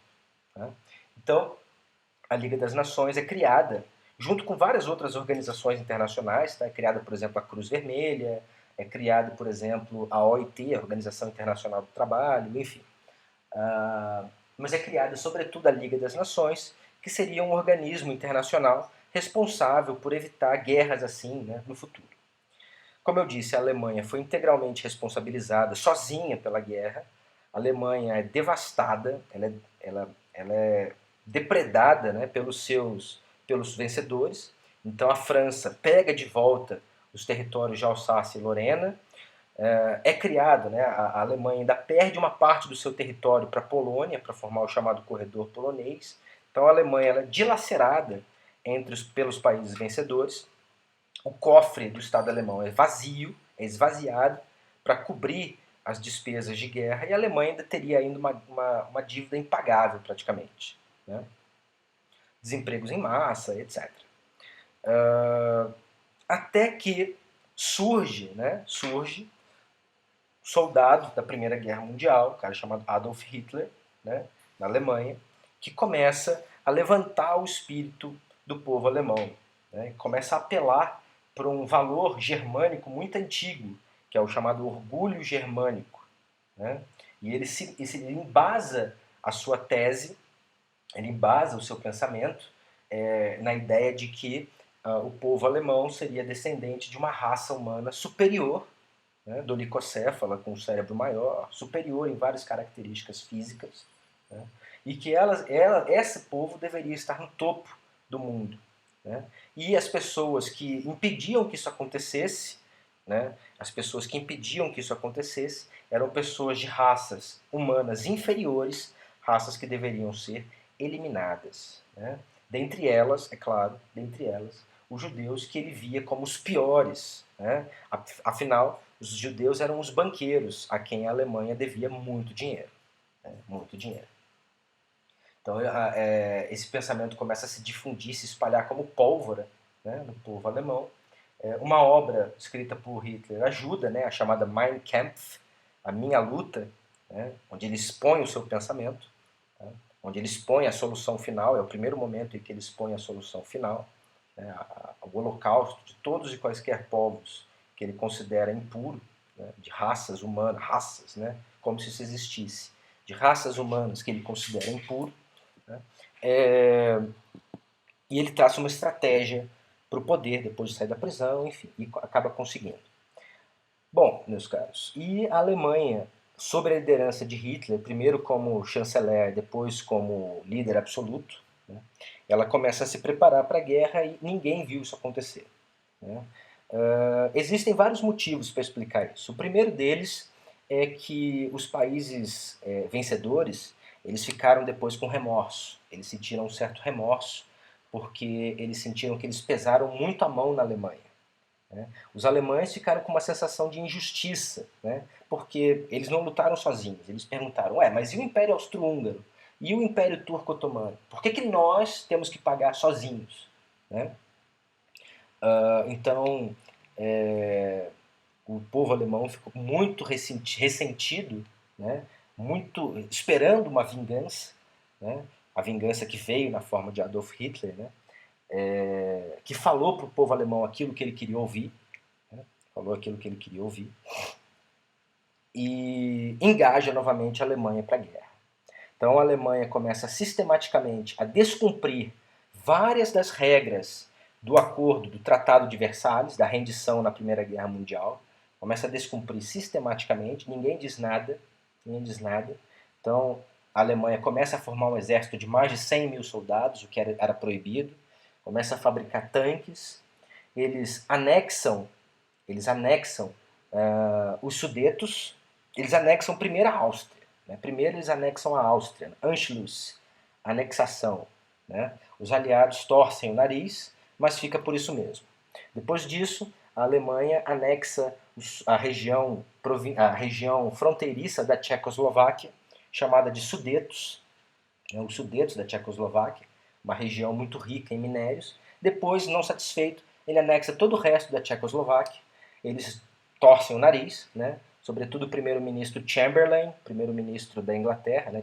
Né? Então, a Liga das Nações é criada junto com várias outras organizações internacionais. Tá? É criada, por exemplo, a Cruz Vermelha, é criada, por exemplo, a OIT, a Organização Internacional do Trabalho, enfim. Mas é criada, sobretudo, a Liga das Nações, que seria um organismo internacional responsável por evitar guerras assim, né, no futuro. Como eu disse, a Alemanha foi integralmente responsabilizada sozinha pela guerra. A Alemanha é devastada, ela é depredada, né, pelos vencedores. Então a França pega de volta dos territórios de Alsácia e Lorena. É criado, né, a Alemanha ainda perde uma parte do seu território para a Polônia, para formar o chamado corredor polonês. Então a Alemanha ela é dilacerada pelos países vencedores. O cofre do Estado alemão é vazio, é esvaziado para cobrir as despesas de guerra, e a Alemanha ainda teria ainda uma dívida impagável praticamente. Né? Desempregos em massa, etc. Até que surge soldado da Primeira Guerra Mundial, um cara chamado Adolf Hitler, né, na Alemanha, que começa a levantar o espírito do povo alemão, né, começa a apelar para um valor germânico muito antigo, que é o chamado orgulho germânico. Né, e ele embasa a sua tese, ele embasa o seu pensamento na ideia de que o povo alemão seria descendente de uma raça humana superior, né, dolicocéfala, com um cérebro maior, superior em várias características físicas, né, e que esse povo deveria estar no topo do mundo. Né, e as pessoas que impediam que isso acontecesse, né, as pessoas que impediam que isso acontecesse, eram pessoas de raças humanas inferiores, raças que deveriam ser eliminadas. Né. Dentre elas, é claro, os judeus que ele via como os piores. Né. Afinal, os judeus eram os banqueiros a quem a Alemanha devia muito dinheiro. Né? Muito dinheiro. Então, esse pensamento começa a se difundir, se espalhar como pólvora, né, no povo alemão. Uma obra escrita por Hitler ajuda, né, a chamada Mein Kampf, A Minha Luta, né, onde ele expõe o seu pensamento, né, onde ele expõe a solução final, é o primeiro momento em que ele expõe a solução final, né, o holocausto de todos e quaisquer povos que ele considera impuro, né, de raças humanas, né, como se isso existisse, de raças humanas que ele considera impuro, né, e ele traça uma estratégia para o poder depois de sair da prisão, enfim, e acaba conseguindo. Bom, meus caros, e a Alemanha, sob a liderança de Hitler, primeiro como chanceler, depois como líder absoluto, né, ela começa a se preparar para a guerra e ninguém viu isso acontecer. Né. Existem vários motivos para explicar isso. O primeiro deles é que os países vencedores, eles ficaram depois com remorso. Eles sentiram um certo remorso porque eles sentiram que eles pesaram muito a mão na Alemanha. Né? Os alemães ficaram com uma sensação de injustiça, né? Porque eles não lutaram sozinhos. Eles perguntaram, mas e o Império Austro-Húngaro? E o Império Turco-Otomano? Por que nós temos que pagar sozinhos? Né? Então, o povo alemão ficou muito ressentido, né? Muito esperando uma vingança, né? A vingança que veio na forma de Adolf Hitler, né? Que falou para o povo alemão aquilo que ele queria ouvir, né? Falou aquilo que ele queria ouvir, e engaja novamente a Alemanha para a guerra. Então a Alemanha começa sistematicamente a descumprir várias das regras do acordo, do Tratado de Versalhes, da rendição na Primeira Guerra Mundial, começa a descumprir sistematicamente, ninguém diz nada. Então a Alemanha começa a formar um exército de mais de 100 mil soldados, o que era proibido, começa a fabricar tanques, eles anexam os Sudetos, eles anexam primeiro a Áustria. Né? Primeiro eles anexam a Áustria, Anschluss, anexação. Né? Os aliados torcem o nariz, mas fica por isso mesmo. Depois disso, a Alemanha anexa a região fronteiriça da Tchecoslováquia, chamada de Sudetos, né? Os Sudetos da Tchecoslováquia, uma região muito rica em minérios. Depois, não satisfeito, ele anexa todo o resto da Tchecoslováquia. Eles torcem o nariz, né? Sobretudo o primeiro-ministro Chamberlain, primeiro-ministro da Inglaterra, né?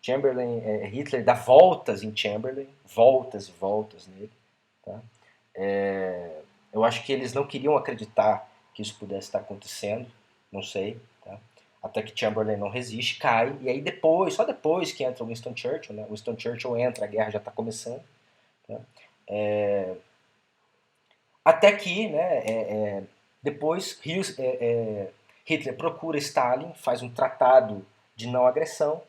Chamberlain, Hitler dá voltas em Chamberlain, voltas e voltas nele. Tá? Eu acho que eles não queriam acreditar que isso pudesse estar acontecendo, não sei. Tá? Até que Chamberlain não resiste, cai, e aí depois, só depois que entra o Winston Churchill, né? Winston Churchill entra, a guerra já está começando. Tá? Até que, né, depois Hitler procura Stalin, faz um tratado de não agressão,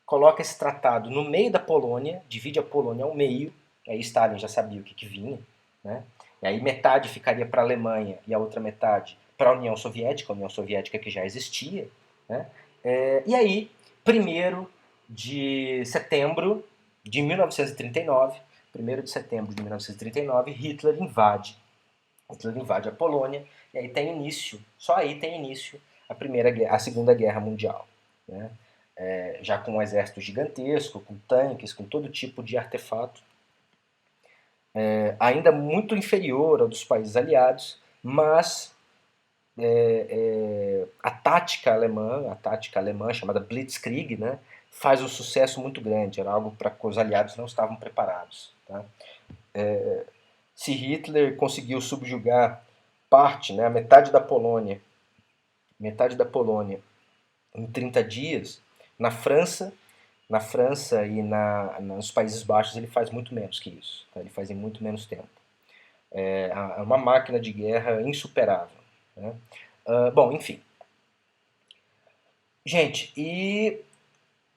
coloca esse tratado no meio da Polônia, divide a Polônia ao meio, aí Stalin já sabia o que vinha, né? E aí metade ficaria para a Alemanha e a outra metade para a União Soviética que já existia. Né? E aí, 1º de setembro de 1939, 1º de setembro de 1939, Hitler invade a Polônia, e aí tem início, só aí tem início a Segunda Guerra Mundial. Né? Já com um exército gigantesco, com tanques, com todo tipo de artefato, ainda muito inferior ao dos países aliados, mas a tática alemã chamada Blitzkrieg, né, faz um sucesso muito grande, era algo para que os aliados não estavam preparados. Tá? Se Hitler conseguiu subjugar parte, né, metade da Polônia em 30 dias, na França, e nos Países Baixos ele faz muito menos que isso. Tá? Ele faz em muito menos tempo. É uma máquina de guerra insuperável. Né? Bom, enfim. Gente, e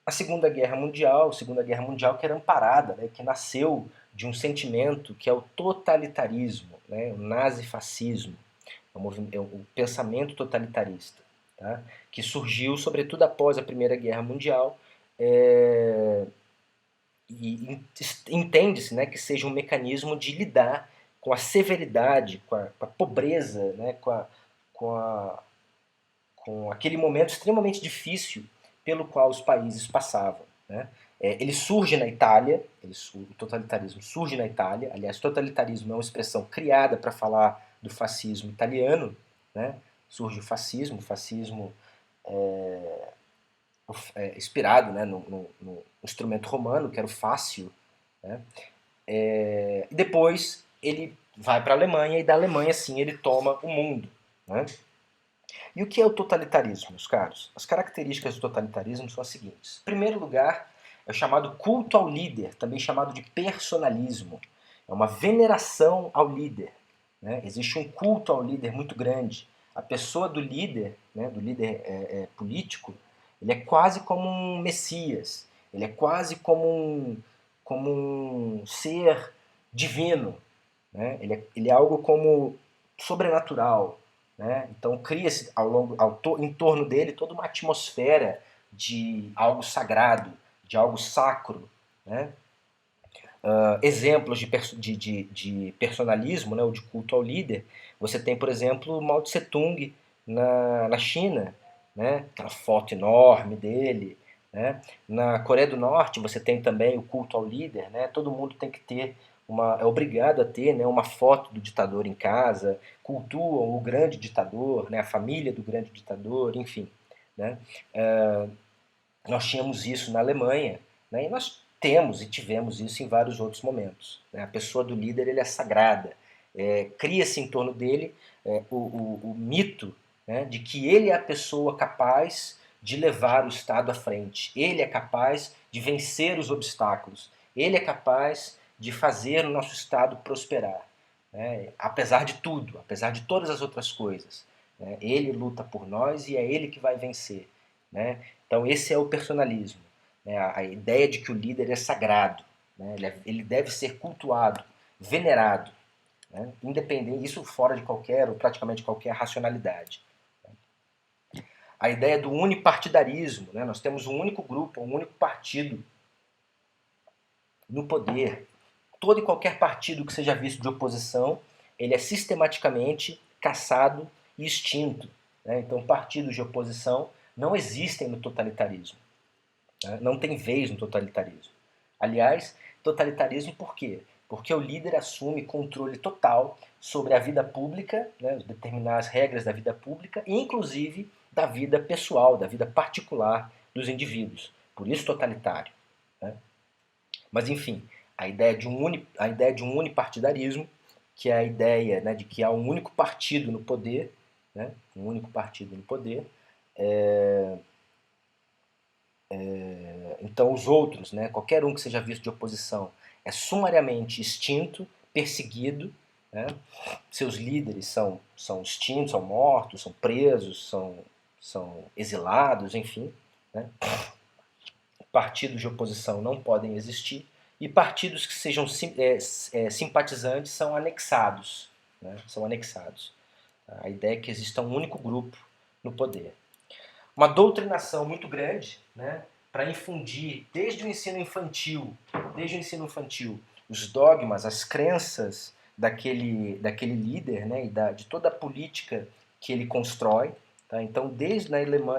a Segunda Guerra Mundial que era amparada, né, que nasceu de um sentimento que é o totalitarismo, né, o nazifascismo, o pensamento totalitarista, tá, que surgiu sobretudo após a Primeira Guerra Mundial, e entende-se, né, que seja um mecanismo de lidar com a severidade, com a pobreza, né, com aquele momento extremamente difícil pelo qual os países passavam. Né? Ele surge na Itália, o totalitarismo surge na Itália, aliás, totalitarismo é uma expressão criada para falar do fascismo italiano, né? Surge o fascismo inspirado, né, no instrumento romano, que era o fácio. Né? E depois ele vai para a Alemanha, e da Alemanha, sim, ele toma o mundo. Né? E o que é o totalitarismo, meus caros? As características do totalitarismo são as seguintes. Em primeiro lugar, é o chamado culto ao líder, também chamado de personalismo. É uma veneração ao líder. Né? Existe um culto ao líder muito grande. A pessoa do líder, né, do líder político, ele é quase como um messias. Ele é quase como um ser divino. Né? Ele é algo como sobrenatural. Né? Então cria-se em torno dele toda uma atmosfera de algo sagrado, de algo sacro. Né? Exemplos de personalismo, né, ou de culto ao líder, você tem, por exemplo, Mao Tse Tung na China, né? Aquela foto enorme dele. Né? Na Coreia do Norte você tem também o culto ao líder. Né? Todo mundo tem que ter é obrigado a ter, né, uma foto do ditador em casa, cultuam o grande ditador, né, a família do grande ditador, enfim. Né? Nós tínhamos isso na Alemanha, né, e nós temos e tivemos isso em vários outros momentos. Né? A pessoa do líder ele é sagrada, cria-se em torno dele o mito, né, de que ele é a pessoa capaz de levar o Estado à frente, ele é capaz de vencer os obstáculos, ele é capaz de fazer o nosso Estado prosperar, né? Apesar de tudo, apesar de todas as outras coisas. Né? Ele luta por nós e é ele que vai vencer. Né? Então esse é o personalismo. Né? A ideia de que o líder é sagrado. Né? Ele deve ser cultuado, venerado. Né? Independente, isso fora de qualquer ou praticamente qualquer racionalidade. A ideia do unipartidarismo. Né? Nós temos um único grupo, um único partido no poder. Todo e qualquer partido que seja visto de oposição, ele é sistematicamente caçado e extinto. Né? Então, partidos de oposição não existem no totalitarismo. Né? Não tem vez no totalitarismo. Aliás, totalitarismo por quê? Porque o líder assume controle total sobre a vida pública, né? Determinar as regras da vida pública, e inclusive da vida pessoal, da vida particular dos indivíduos. Por isso totalitário. Né? Mas, enfim, a ideia de um unipartidarismo, que é a ideia, né, de que há um único partido no poder, né, um único partido no poder, então os outros, né, qualquer um que seja visto de oposição, é sumariamente extinto, perseguido, né, seus líderes são extintos, são mortos, são presos, são exilados, enfim. Né, partidos de oposição não podem existir, e partidos que sejam simpatizantes são anexados. né? São anexados. A ideia é que exista um único grupo no poder. Uma doutrinação muito grande, né, para infundir desde o ensino infantil, os dogmas, as crenças daquele líder, né, de toda a política que ele constrói. Tá? Então,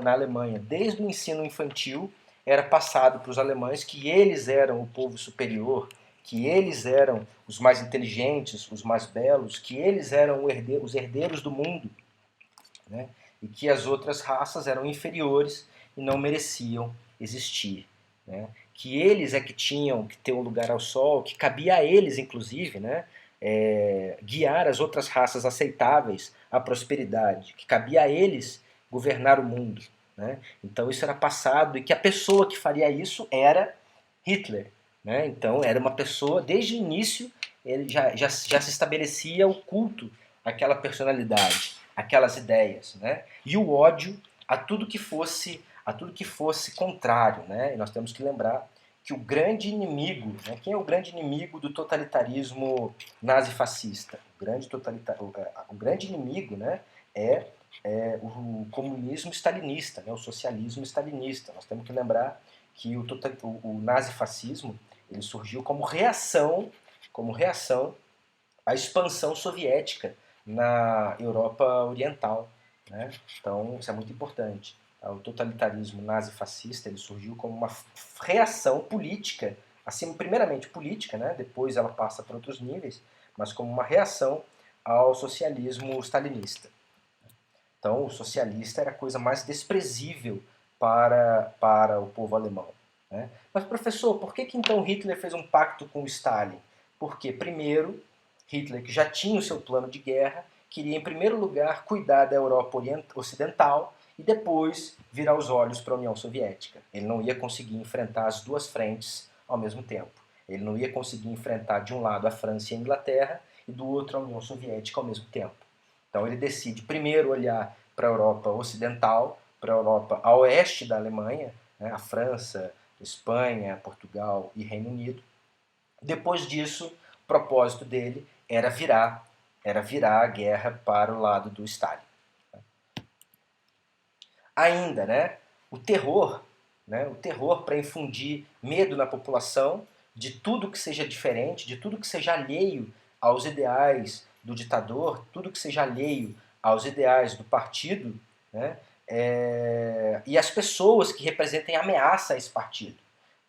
na Alemanha, desde o ensino infantil, era passado para os alemães que eles eram o povo superior, que eles eram os mais inteligentes, os mais belos, que eles eram os herdeiros do mundo, né? E que as outras raças eram inferiores e não mereciam existir, né? Que eles é que tinham que ter um lugar ao sol, que cabia a eles, inclusive, né? Guiar as outras raças aceitáveis à prosperidade, que cabia a eles governar o mundo, né? Então isso era passado e que a pessoa que faria isso era Hitler, né? Então era uma pessoa, desde o início, ele já se estabelecia o culto àquela personalidade, aquelas ideias, né? E o ódio a tudo que fosse contrário, né? E nós temos que lembrar que o grande inimigo, né? Quem é o grande inimigo do totalitarismo nazifascista? O grande inimigo, né? É, o comunismo stalinista, né? O socialismo stalinista. Nós temos que lembrar que o nazifascismo ele surgiu como reação à expansão soviética na Europa Oriental, né? Então, isso é muito importante. O totalitarismo nazi-fascista ele surgiu como uma reação política, assim, primeiramente política, né? Depois ela passa para outros níveis, mas como uma reação ao socialismo stalinista. Então, o socialista era a coisa mais desprezível para o povo alemão, né? Mas, professor, por que então Hitler fez um pacto com o Stalin? Porque, primeiro, Hitler, que já tinha o seu plano de guerra, queria, em primeiro lugar, cuidar da Europa Ocidental e depois virar os olhos para a União Soviética. Ele não ia conseguir enfrentar as duas frentes ao mesmo tempo. Ele não ia conseguir enfrentar, de um lado, a França e a Inglaterra e do outro, a União Soviética ao mesmo tempo. Então ele decide primeiro olhar para a Europa Ocidental, para a Europa a oeste da Alemanha, né, a França, Espanha, Portugal e Reino Unido. Depois disso, o propósito dele era virar a guerra para o lado do Stalin. Ainda, o terror para infundir medo na população de tudo que seja diferente, de tudo que seja alheio aos ideais do ditador, tudo que seja alheio aos ideais do partido, né? E as pessoas que representem ameaça a esse partido,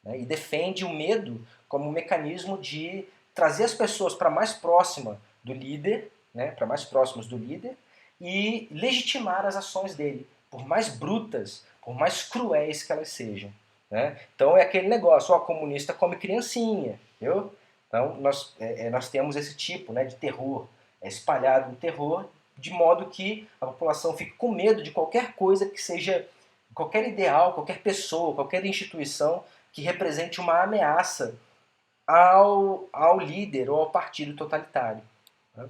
né? E defende o medo como um mecanismo de trazer as pessoas para mais próxima do líder, né? Para mais próximos do líder e legitimar as ações dele, por mais brutas, por mais cruéis que elas sejam, né? Então é aquele negócio, ó, comunista come criancinha, viu? Então nós temos esse tipo, né, de terror, espalhado um terror, de modo que a população fique com medo de qualquer coisa que seja, qualquer ideal, qualquer pessoa, qualquer instituição que represente uma ameaça ao líder ou ao partido totalitário, né?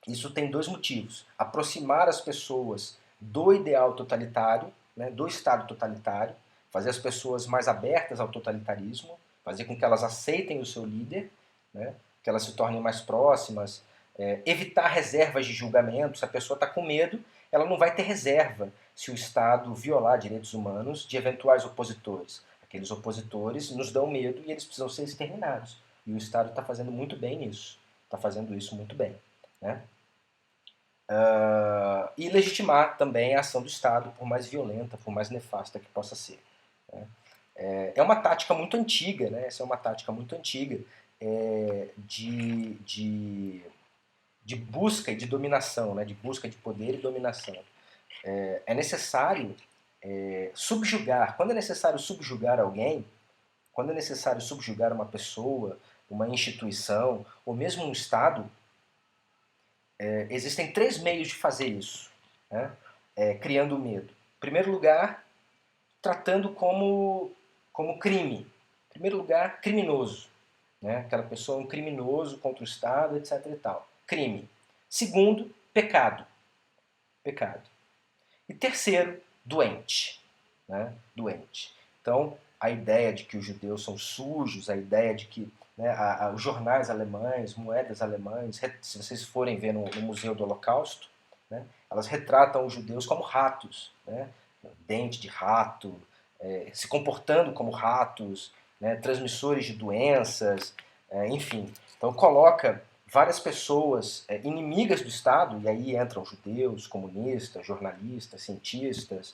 Isso tem dois motivos. Aproximar as pessoas do ideal totalitário, né, do Estado totalitário, fazer as pessoas mais abertas ao totalitarismo, fazer com que elas aceitem o seu líder, né, que elas se tornem mais próximas, evitar reservas de julgamento. Se a pessoa está com medo, ela não vai ter reserva se o Estado violar direitos humanos de eventuais opositores. Aqueles opositores nos dão medo e eles precisam ser exterminados. E o Estado está fazendo muito bem nisso. Está fazendo isso muito bem, né? E legitimar também a ação do Estado, por mais violenta, por mais nefasta que possa ser, né? É uma tática muito antiga, né? Essa é uma tática muito antiga de busca e de dominação, né? De busca de poder e dominação. É necessário subjugar. Quando é necessário subjugar alguém, quando é necessário subjugar uma pessoa, uma instituição, ou mesmo um Estado, existem três meios de fazer isso, né? Criando medo. Em primeiro lugar, tratando como crime. Em primeiro lugar, criminoso, né? Aquela pessoa é um criminoso contra o Estado, etc. e tal. Crime. Segundo, pecado. Pecado. E terceiro, doente, né? Doente. Então, a ideia de que os judeus são sujos, a ideia de que, né, os jornais alemães, moedas alemães, se vocês forem ver no Museu do Holocausto, né, elas retratam os judeus como ratos, né, dente de rato, se comportando como ratos, né, transmissores de doenças, enfim. Então coloca várias pessoas inimigas do Estado, e aí entram judeus, comunistas, jornalistas, cientistas,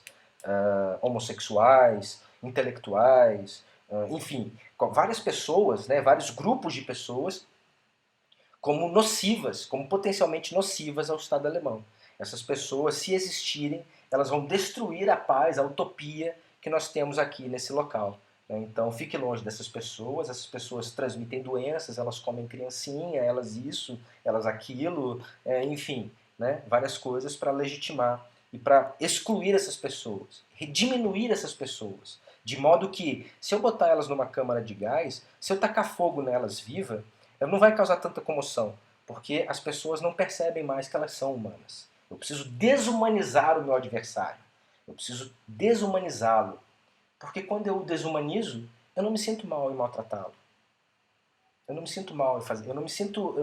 homossexuais, intelectuais, enfim, várias pessoas, né, vários grupos de pessoas como nocivas, como potencialmente nocivas ao Estado alemão. Essas pessoas, se existirem, elas vão destruir a paz, a utopia que nós temos aqui nesse local. Então, fique longe dessas pessoas. Essas pessoas transmitem doenças, elas comem criancinha, elas isso, elas aquilo, enfim, né, várias coisas para legitimar e para excluir essas pessoas, diminuir essas pessoas, de modo que, se eu botar elas numa câmara de gás, se eu tacar fogo nelas viva, ela não vai causar tanta comoção, porque as pessoas não percebem mais que elas são humanas. Eu preciso desumanizar o meu adversário. Eu preciso desumanizá-lo. Porque quando eu o desumanizo, eu não me sinto mal em maltratá-lo. Eu não me sinto mal em fazer. Eu não me sinto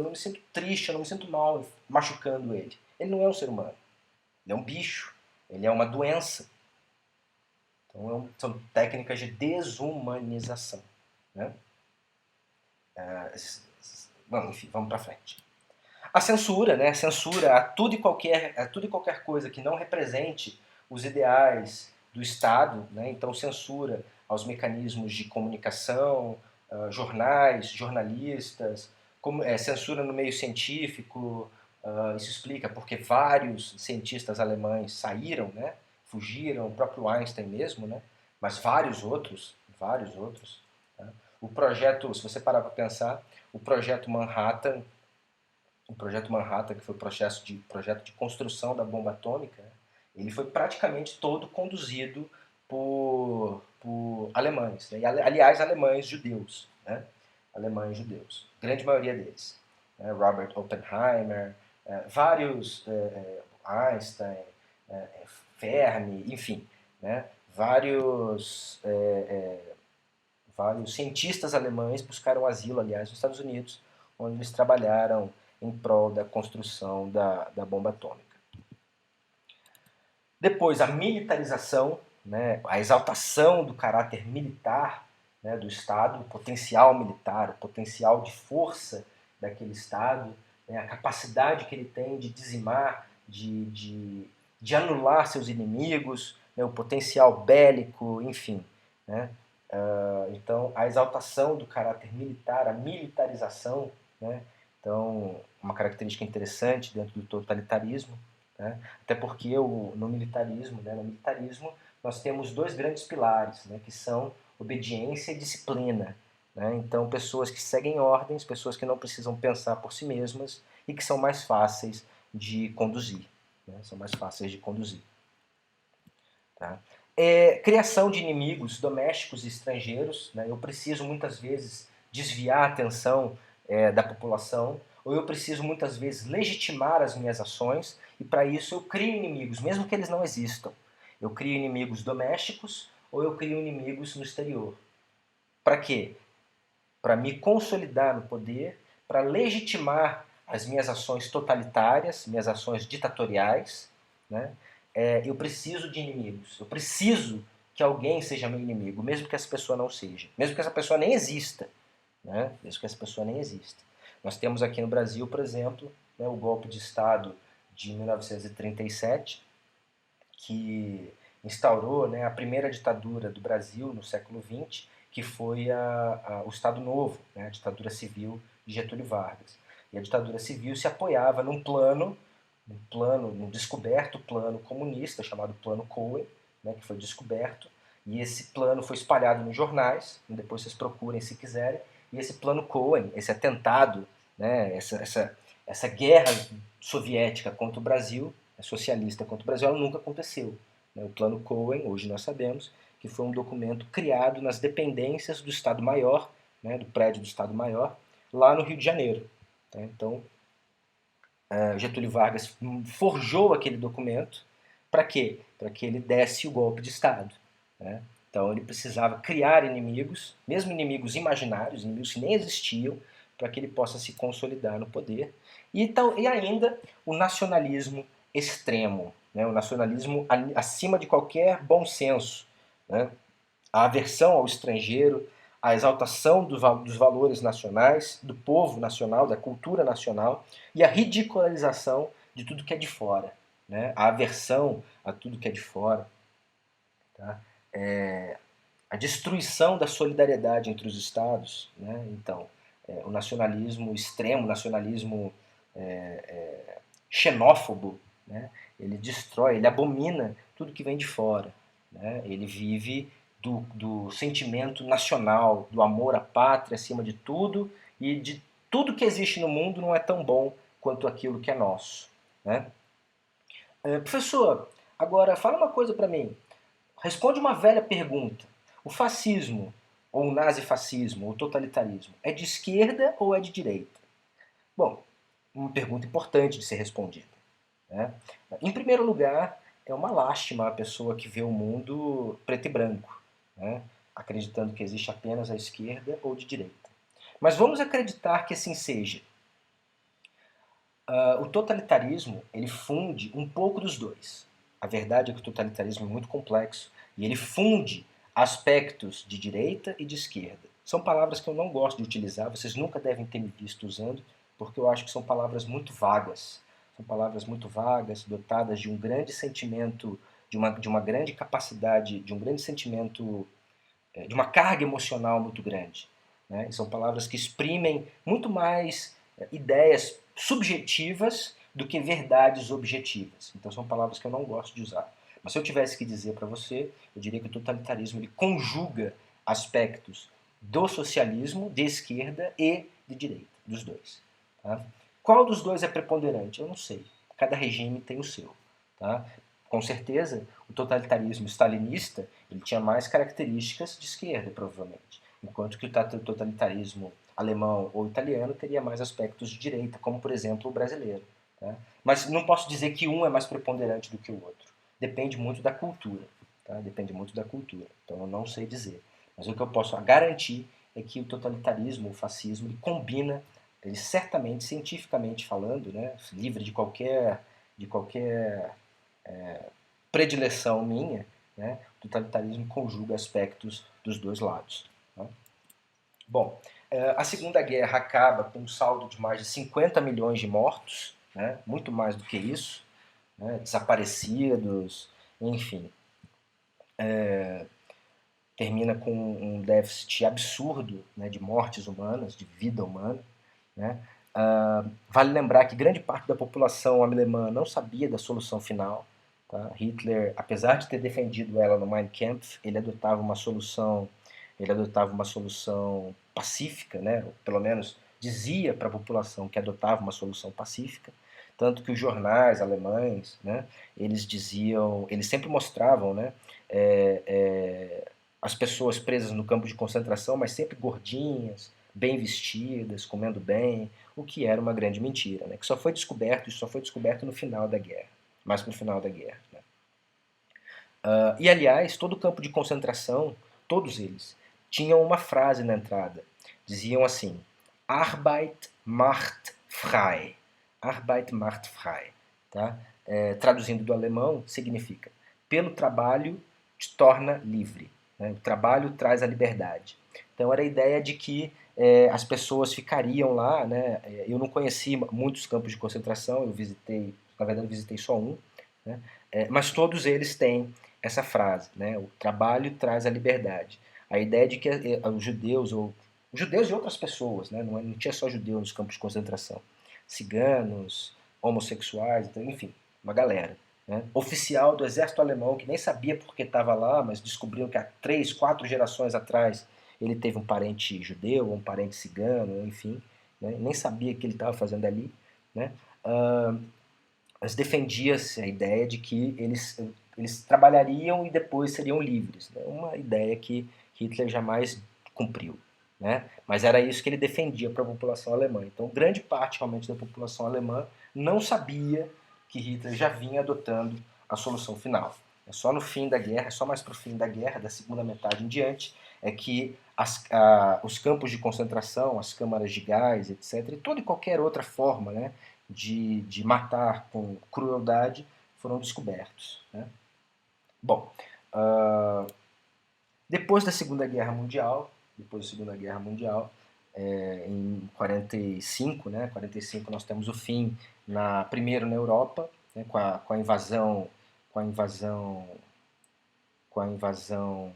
triste, eu não me sinto mal machucando ele. Ele não é um ser humano. Ele é um bicho. Ele é uma doença. Então são técnicas de desumanização. Né? Bom, enfim, vamos para frente. A censura, né? A censura a tudo e qualquer coisa que não represente os ideais do Estado, né? Então censura aos mecanismos de comunicação, jornais, jornalistas, censura no meio científico. Isso explica porque vários cientistas alemães saíram, né? Fugiram, o próprio Einstein mesmo, né? Mas vários outros. Tá? O projeto, se você parar para pensar, o projeto Manhattan, que foi o projeto de construção da bomba atômica, ele foi praticamente todo conduzido por alemães, né? E, aliás, alemães judeus, né? Alemães judeus, grande maioria deles, né? Robert Oppenheimer, vários Einstein, Fermi, enfim, né? Vários cientistas alemães buscaram asilo, aliás, nos Estados Unidos, onde eles trabalharam em prol da construção da bomba atômica. Depois, a militarização, né, a exaltação do caráter militar, né, do Estado, o potencial militar, o potencial de força daquele Estado, né, a capacidade que ele tem de dizimar, de anular seus inimigos, né, o potencial bélico, enfim. Né? Então, a exaltação do caráter militar, a militarização, né? Então, uma característica interessante dentro do totalitarismo, né? Até porque no militarismo nós temos dois grandes pilares, né? Que são obediência e disciplina. Né? Então, pessoas que seguem ordens, pessoas que não precisam pensar por si mesmas e que são mais fáceis de conduzir. Né? São mais fáceis de conduzir. Tá? Criação de inimigos domésticos e estrangeiros. Né? Eu preciso muitas vezes desviar a atenção da população, ou eu preciso muitas vezes legitimar as minhas ações, e para isso eu crio inimigos, mesmo que eles não existam. Eu crio inimigos domésticos ou eu crio inimigos no exterior. Para quê? Para me consolidar no poder, para legitimar as minhas ações totalitárias, minhas ações ditatoriais, né? Eu preciso de inimigos. Eu preciso que alguém seja meu inimigo, mesmo que essa pessoa não seja, mesmo que essa pessoa nem exista, né? Mesmo que essa pessoa nem exista. Nós temos aqui no Brasil, por exemplo, né, o golpe de Estado de 1937, que instaurou, né, a primeira ditadura do Brasil no século XX, que foi o Estado Novo, né, a ditadura civil de Getúlio Vargas. E a ditadura civil se apoiava num descoberto plano comunista chamado Plano Cohen, né, que foi descoberto, e esse plano foi espalhado nos jornais, depois vocês procurem se quiserem, e esse Plano Cohen, esse atentado, né, essa guerra soviética contra o Brasil, socialista contra o Brasil, ela nunca aconteceu. O Plano Cohen, hoje nós sabemos, que foi um documento criado nas dependências do Estado-Maior, né, do prédio do Estado-Maior, lá no Rio de Janeiro. Então, Getúlio Vargas forjou aquele documento para quê? Para que ele desse o golpe de Estado. Né? Então ele precisava criar inimigos, mesmo inimigos imaginários, inimigos que nem existiam, para que ele possa se consolidar no poder. E ainda o nacionalismo extremo, né? O nacionalismo acima de qualquer bom senso, né? A aversão ao estrangeiro, a exaltação dos valores nacionais, do povo nacional, da cultura nacional, e a ridicularização de tudo que é de fora, né? A aversão a tudo que é de fora. Tá? A destruição da solidariedade entre os estados, né? Então, o nacionalismo extremo, o nacionalismo xenófobo, né? Ele destrói, ele abomina tudo que vem de fora, né? Ele vive do sentimento nacional, do amor à pátria acima de tudo, e de tudo que existe no mundo não é tão bom quanto aquilo que é nosso, né? Professor, agora fala uma coisa para mim. Responde uma velha pergunta. O fascismo, ou o nazifascismo, ou o totalitarismo, é de esquerda ou é de direita? Bom, uma pergunta importante de ser respondida, né? Em primeiro lugar, é uma lástima a pessoa que vê o mundo preto e branco, né? Acreditando que existe apenas a esquerda ou de direita. Mas vamos acreditar que assim seja. O totalitarismo, ele funde um pouco dos dois. A verdade é que o totalitarismo é muito complexo e ele funde aspectos de direita e de esquerda. São palavras que eu não gosto de utilizar, vocês nunca devem ter me visto usando, porque eu acho que são palavras muito vagas. São palavras muito vagas, dotadas de um grande sentimento, de uma grande capacidade, de um grande sentimento, de uma carga emocional muito grande, né? E são palavras que exprimem muito mais ideias subjetivas do que verdades objetivas. Então são palavras que eu não gosto de usar. Mas se eu tivesse que dizer para você, eu diria que o totalitarismo ele conjuga aspectos do socialismo, de esquerda e de direita, dos dois. Tá? Qual dos dois é preponderante? Eu não sei. Cada regime tem o seu. Tá? Com certeza, o totalitarismo stalinista ele tinha mais características de esquerda, provavelmente. Enquanto que o totalitarismo alemão ou italiano teria mais aspectos de direita, como, por exemplo, o brasileiro. Tá? Mas não posso dizer que um é mais preponderante do que o outro. Depende muito da cultura. Tá? Depende muito da cultura. Então eu não sei dizer. Mas o que eu posso garantir é que o totalitarismo, o fascismo, ele combina, ele certamente, cientificamente falando, né, livre de qualquer predileção minha, né, o totalitarismo conjuga aspectos dos dois lados. Né? Bom, a Segunda Guerra acaba com um saldo de mais de 50 milhões de mortos, né, muito mais do que isso, né, desaparecidos, enfim. Termina com um déficit absurdo, né, de mortes humanas, de vida humana. Né? Vale lembrar que grande parte da população alemã não sabia da solução final. Tá? Hitler, apesar de ter defendido ela no Mein Kampf, ele adotava uma solução pacífica, né? Ou pelo menos dizia para a população que adotava uma solução pacífica, tanto que os jornais alemães, né? Eles sempre mostravam, né? As pessoas presas no campo de concentração, mas sempre gordinhas, bem vestidas, comendo bem, o que era uma grande mentira, né? Que isso só foi descoberto no final da guerra, mais para o final da guerra. Né? E aliás, todo o campo de concentração, todos eles, tinham uma frase na entrada. Diziam assim: Arbeit macht frei. Arbeit macht frei. Tá? Traduzindo do alemão, significa: pelo trabalho te torna livre. Né? O trabalho traz a liberdade. Então era a ideia de que as pessoas ficariam lá. Né? Eu não conheci muitos campos de concentração, na verdade, eu visitei só um. Né? Mas todos eles têm essa frase, né? O trabalho traz a liberdade. A ideia de que os judeus e outras pessoas, né? Não tinha só judeus nos campos de concentração, ciganos, homossexuais, então, enfim, uma galera. Né? Oficial do exército alemão que nem sabia por que estava lá, mas descobriu que há 3, 4 gerações atrás ele teve um parente judeu, um parente cigano, enfim, né? Nem sabia o que ele estava fazendo ali. Né? Mas defendia-se a ideia de que eles trabalhariam e depois seriam livres. Né? Uma ideia que Hitler jamais cumpriu. Né? Mas era isso que ele defendia para a população alemã. Então, grande parte realmente da população alemã não sabia que Hitler já vinha adotando a solução final. É só no fim da guerra, é só mais para o fim da guerra, da segunda metade em diante, é que os campos de concentração, as câmaras de gás, etc., e toda e qualquer outra forma, né, de matar com crueldade foram descobertos. Né? Bom, depois da Segunda Guerra Mundial, em 45, né, 45 nós temos o fim primeiro na Europa, né, com a invasão, com a invasão, com a invasão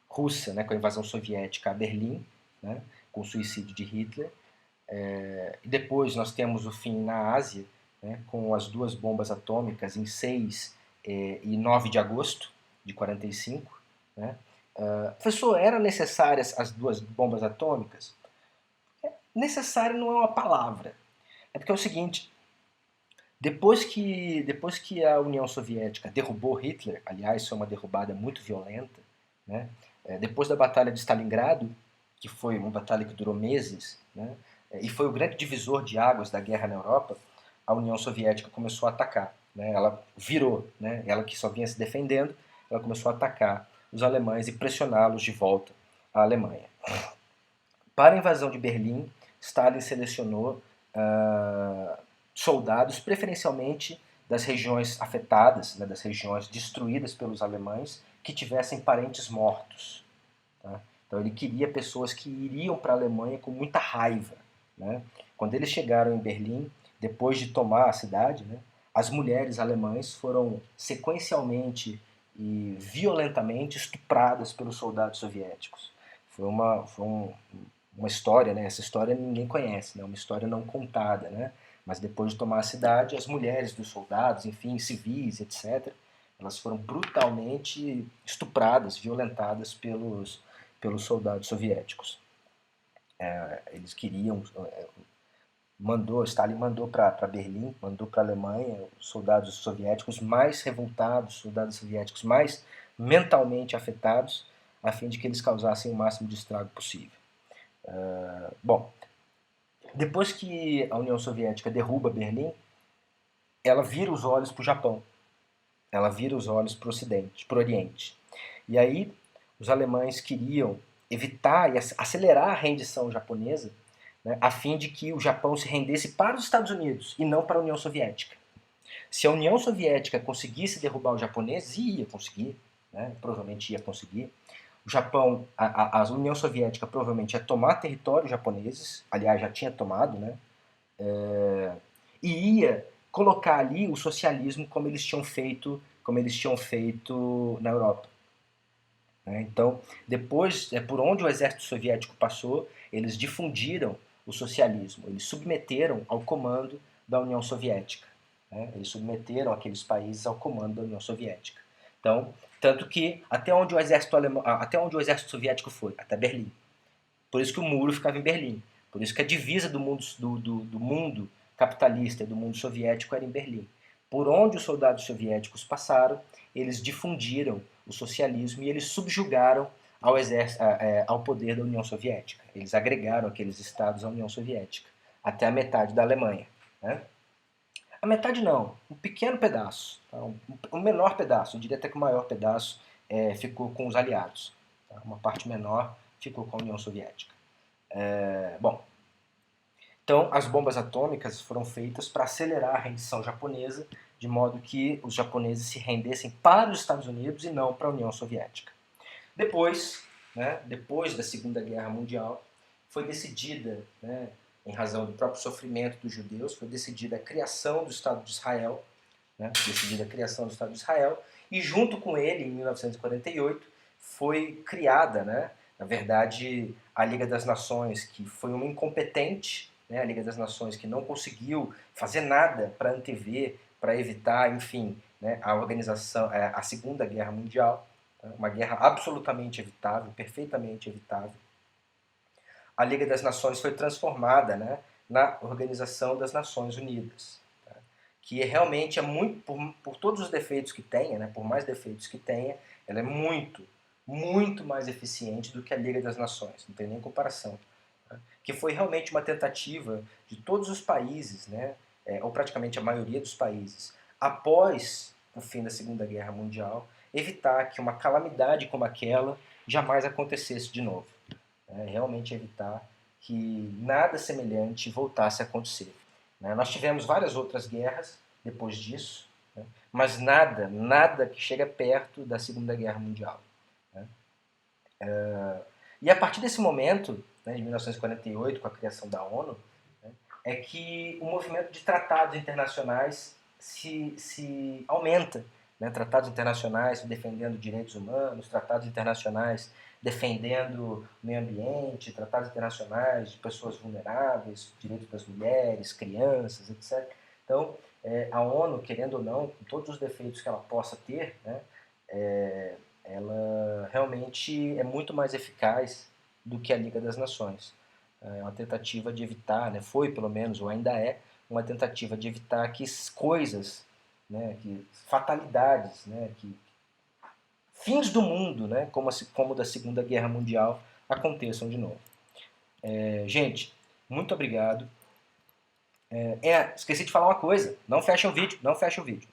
russa, né, com a invasão soviética a Berlim, né, com o suicídio de Hitler. E depois nós temos o fim na Ásia, né, com as duas bombas atômicas em 6 e 9 de agosto de 45. Né. Professor, eram necessárias as duas bombas atômicas? Necessário não é uma palavra. É porque é o seguinte, depois que a União Soviética derrubou Hitler, aliás, foi uma derrubada muito violenta, né? Depois da Batalha de Stalingrado, que foi uma batalha que durou meses, né? E foi o grande divisor de águas da guerra na Europa, a União Soviética começou a atacar. Né? Ela virou, né? Ela que só vinha se defendendo, ela começou a atacar os alemães e pressioná-los de volta à Alemanha. Para a invasão de Berlim, Stalin selecionou soldados, preferencialmente das regiões afetadas, né, das regiões destruídas pelos alemães, que tivessem parentes mortos. Tá? Então ele queria pessoas que iriam para a Alemanha com muita raiva. Né? Quando eles chegaram em Berlim, depois de tomar a cidade, né, as mulheres alemãs foram sequencialmente e violentamente estupradas pelos soldados soviéticos. Foi uma história, né? Essa história ninguém conhece, né? Uma história não contada, né? Mas depois de tomar a cidade, as mulheres dos soldados, enfim, civis, etc., elas foram brutalmente estupradas, violentadas pelos soldados soviéticos. Eles queriam, Stalin mandou para Berlim, mandou para a Alemanha os soldados soviéticos mais revoltados, soldados soviéticos mais mentalmente afetados, a fim de que eles causassem o máximo de estrago possível. Bom, depois que a União Soviética derruba Berlim, ela vira os olhos para o Japão, ela vira os olhos para o Ocidente, para o Oriente. E aí os alemães queriam evitar e acelerar a rendição japonesa, né, a fim de que o Japão se rendesse para os Estados Unidos e não para a União Soviética. Se a União Soviética conseguisse derrubar os japoneses, e ia conseguir, né, provavelmente ia conseguir, o Japão, a União Soviética provavelmente ia tomar territórios japoneses, aliás já tinha tomado, né, e ia colocar ali o socialismo como eles tinham feito na Europa. Então, depois, por onde o exército soviético passou, eles difundiram o socialismo, eles submeteram ao comando da União Soviética. Eles submeteram aqueles países ao comando da União Soviética. Então, tanto que até onde o exército soviético foi? Até Berlim. Por isso que o muro ficava em Berlim. Por isso que a divisa do mundo capitalista e do mundo soviético era em Berlim. Por onde os soldados soviéticos passaram, eles difundiram o socialismo e eles subjugaram ao poder da União Soviética. Eles agregaram aqueles estados à União Soviética, até a metade da Alemanha. Né? A metade não, um pequeno pedaço, tá? Um menor pedaço, eu diria até que o maior pedaço ficou com os aliados. Tá? Uma parte menor ficou com a União Soviética. Bom, então as bombas atômicas foram feitas para acelerar a rendição japonesa, de modo que os japoneses se rendessem para os Estados Unidos e não para a União Soviética. Depois, né, depois da Segunda Guerra Mundial, foi decidida, né, em razão do próprio sofrimento dos judeus, foi decidida a criação do Estado de Israel, né, e junto com ele, em 1948, foi criada, né, na verdade, a Liga das Nações, que foi uma incompetente, né, a Liga das Nações que não conseguiu fazer nada para antever, para evitar, enfim, né, a Segunda Guerra Mundial, uma guerra absolutamente evitável, perfeitamente evitável. A Liga das Nações foi transformada, né, na Organização das Nações Unidas, tá? Que realmente é muito, por todos os defeitos que tenha, né, por mais defeitos que tenha, ela é muito, muito mais eficiente do que a Liga das Nações, não tem nem comparação. Tá? Que foi realmente uma tentativa de todos os países, né, ou praticamente a maioria dos países, após o fim da Segunda Guerra Mundial, evitar que uma calamidade como aquela jamais acontecesse de novo. Realmente evitar que nada semelhante voltasse a acontecer. Nós tivemos várias outras guerras depois disso, mas nada que chega perto da Segunda Guerra Mundial. E a partir desse momento, de 1948, com a criação da ONU, é que o movimento de tratados internacionais se aumenta. Tratados internacionais defendendo direitos humanos, tratados internacionais defendendo o meio ambiente, tratados internacionais de pessoas vulneráveis, direitos das mulheres, crianças, etc. Então, a ONU, querendo ou não, com todos os defeitos que ela possa ter, ela realmente é muito mais eficaz do que a Liga das Nações. É uma tentativa de evitar, foi pelo menos, ou ainda é, uma tentativa de evitar que coisas, que fatalidades, que fins do mundo, como da Segunda Guerra Mundial, aconteçam de novo. Gente, muito obrigado. Esqueci de falar uma coisa, não fecha o vídeo.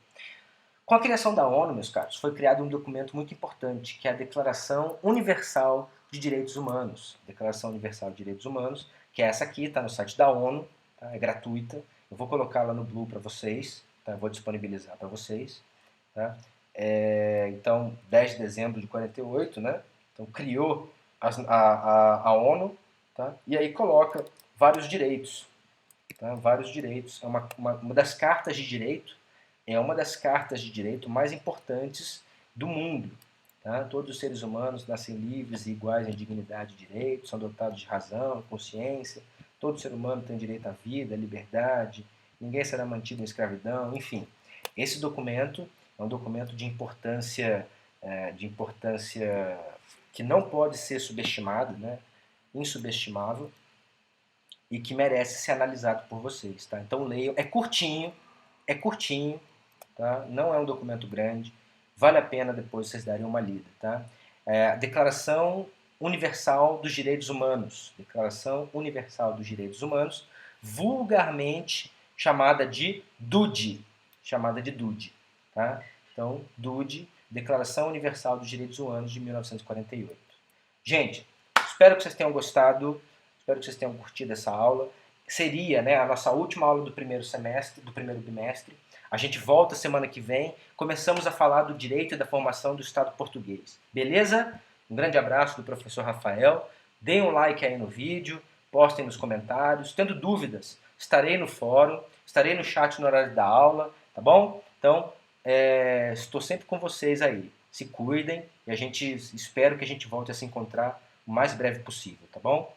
Com a criação da ONU, meus caros, foi criado um documento muito importante, que é a Declaração Universal de Direitos Humanos. Declaração Universal de Direitos Humanos, que é essa aqui, está no site da ONU, tá? É gratuita. Eu vou colocar lá no Blue para vocês, tá? Eu vou disponibilizar para vocês. Tá? Então, 10 de dezembro de 48, Então, criou a ONU, tá? E aí coloca vários direitos. Tá? Vários direitos. É uma das cartas de direito, é uma das cartas de direito mais importantes do mundo. Tá? Todos os seres humanos nascem livres e iguais em dignidade e direito, são dotados de razão, consciência. Todo ser humano tem direito à vida, à liberdade, ninguém será mantido em escravidão, enfim. Esse documento é um documento de importância que não pode ser subestimado, insubestimável, e que merece ser analisado por vocês. Tá? Então leiam, é curtinho, tá? Não é um documento grande, vale a pena depois vocês darem uma lida. Tá? A Declaração Universal dos Direitos Humanos, Declaração Universal dos Direitos Humanos, vulgarmente chamada de DUDE, tá? Então, DUDE, Declaração Universal dos Direitos Humanos de 1948. Gente, espero que vocês tenham gostado, espero que vocês tenham curtido essa aula. Seria a nossa última aula do primeiro bimestre. A gente volta semana que vem. Começamos a falar do direito e da formação do Estado português. Beleza? Um grande abraço do professor Rafael. Deem um like aí no vídeo, postem nos comentários. Tendo dúvidas, estarei no fórum, estarei no chat no horário da aula, tá bom? Então, estou sempre com vocês aí. Se cuidem e espero que a gente volte a se encontrar o mais breve possível, tá bom?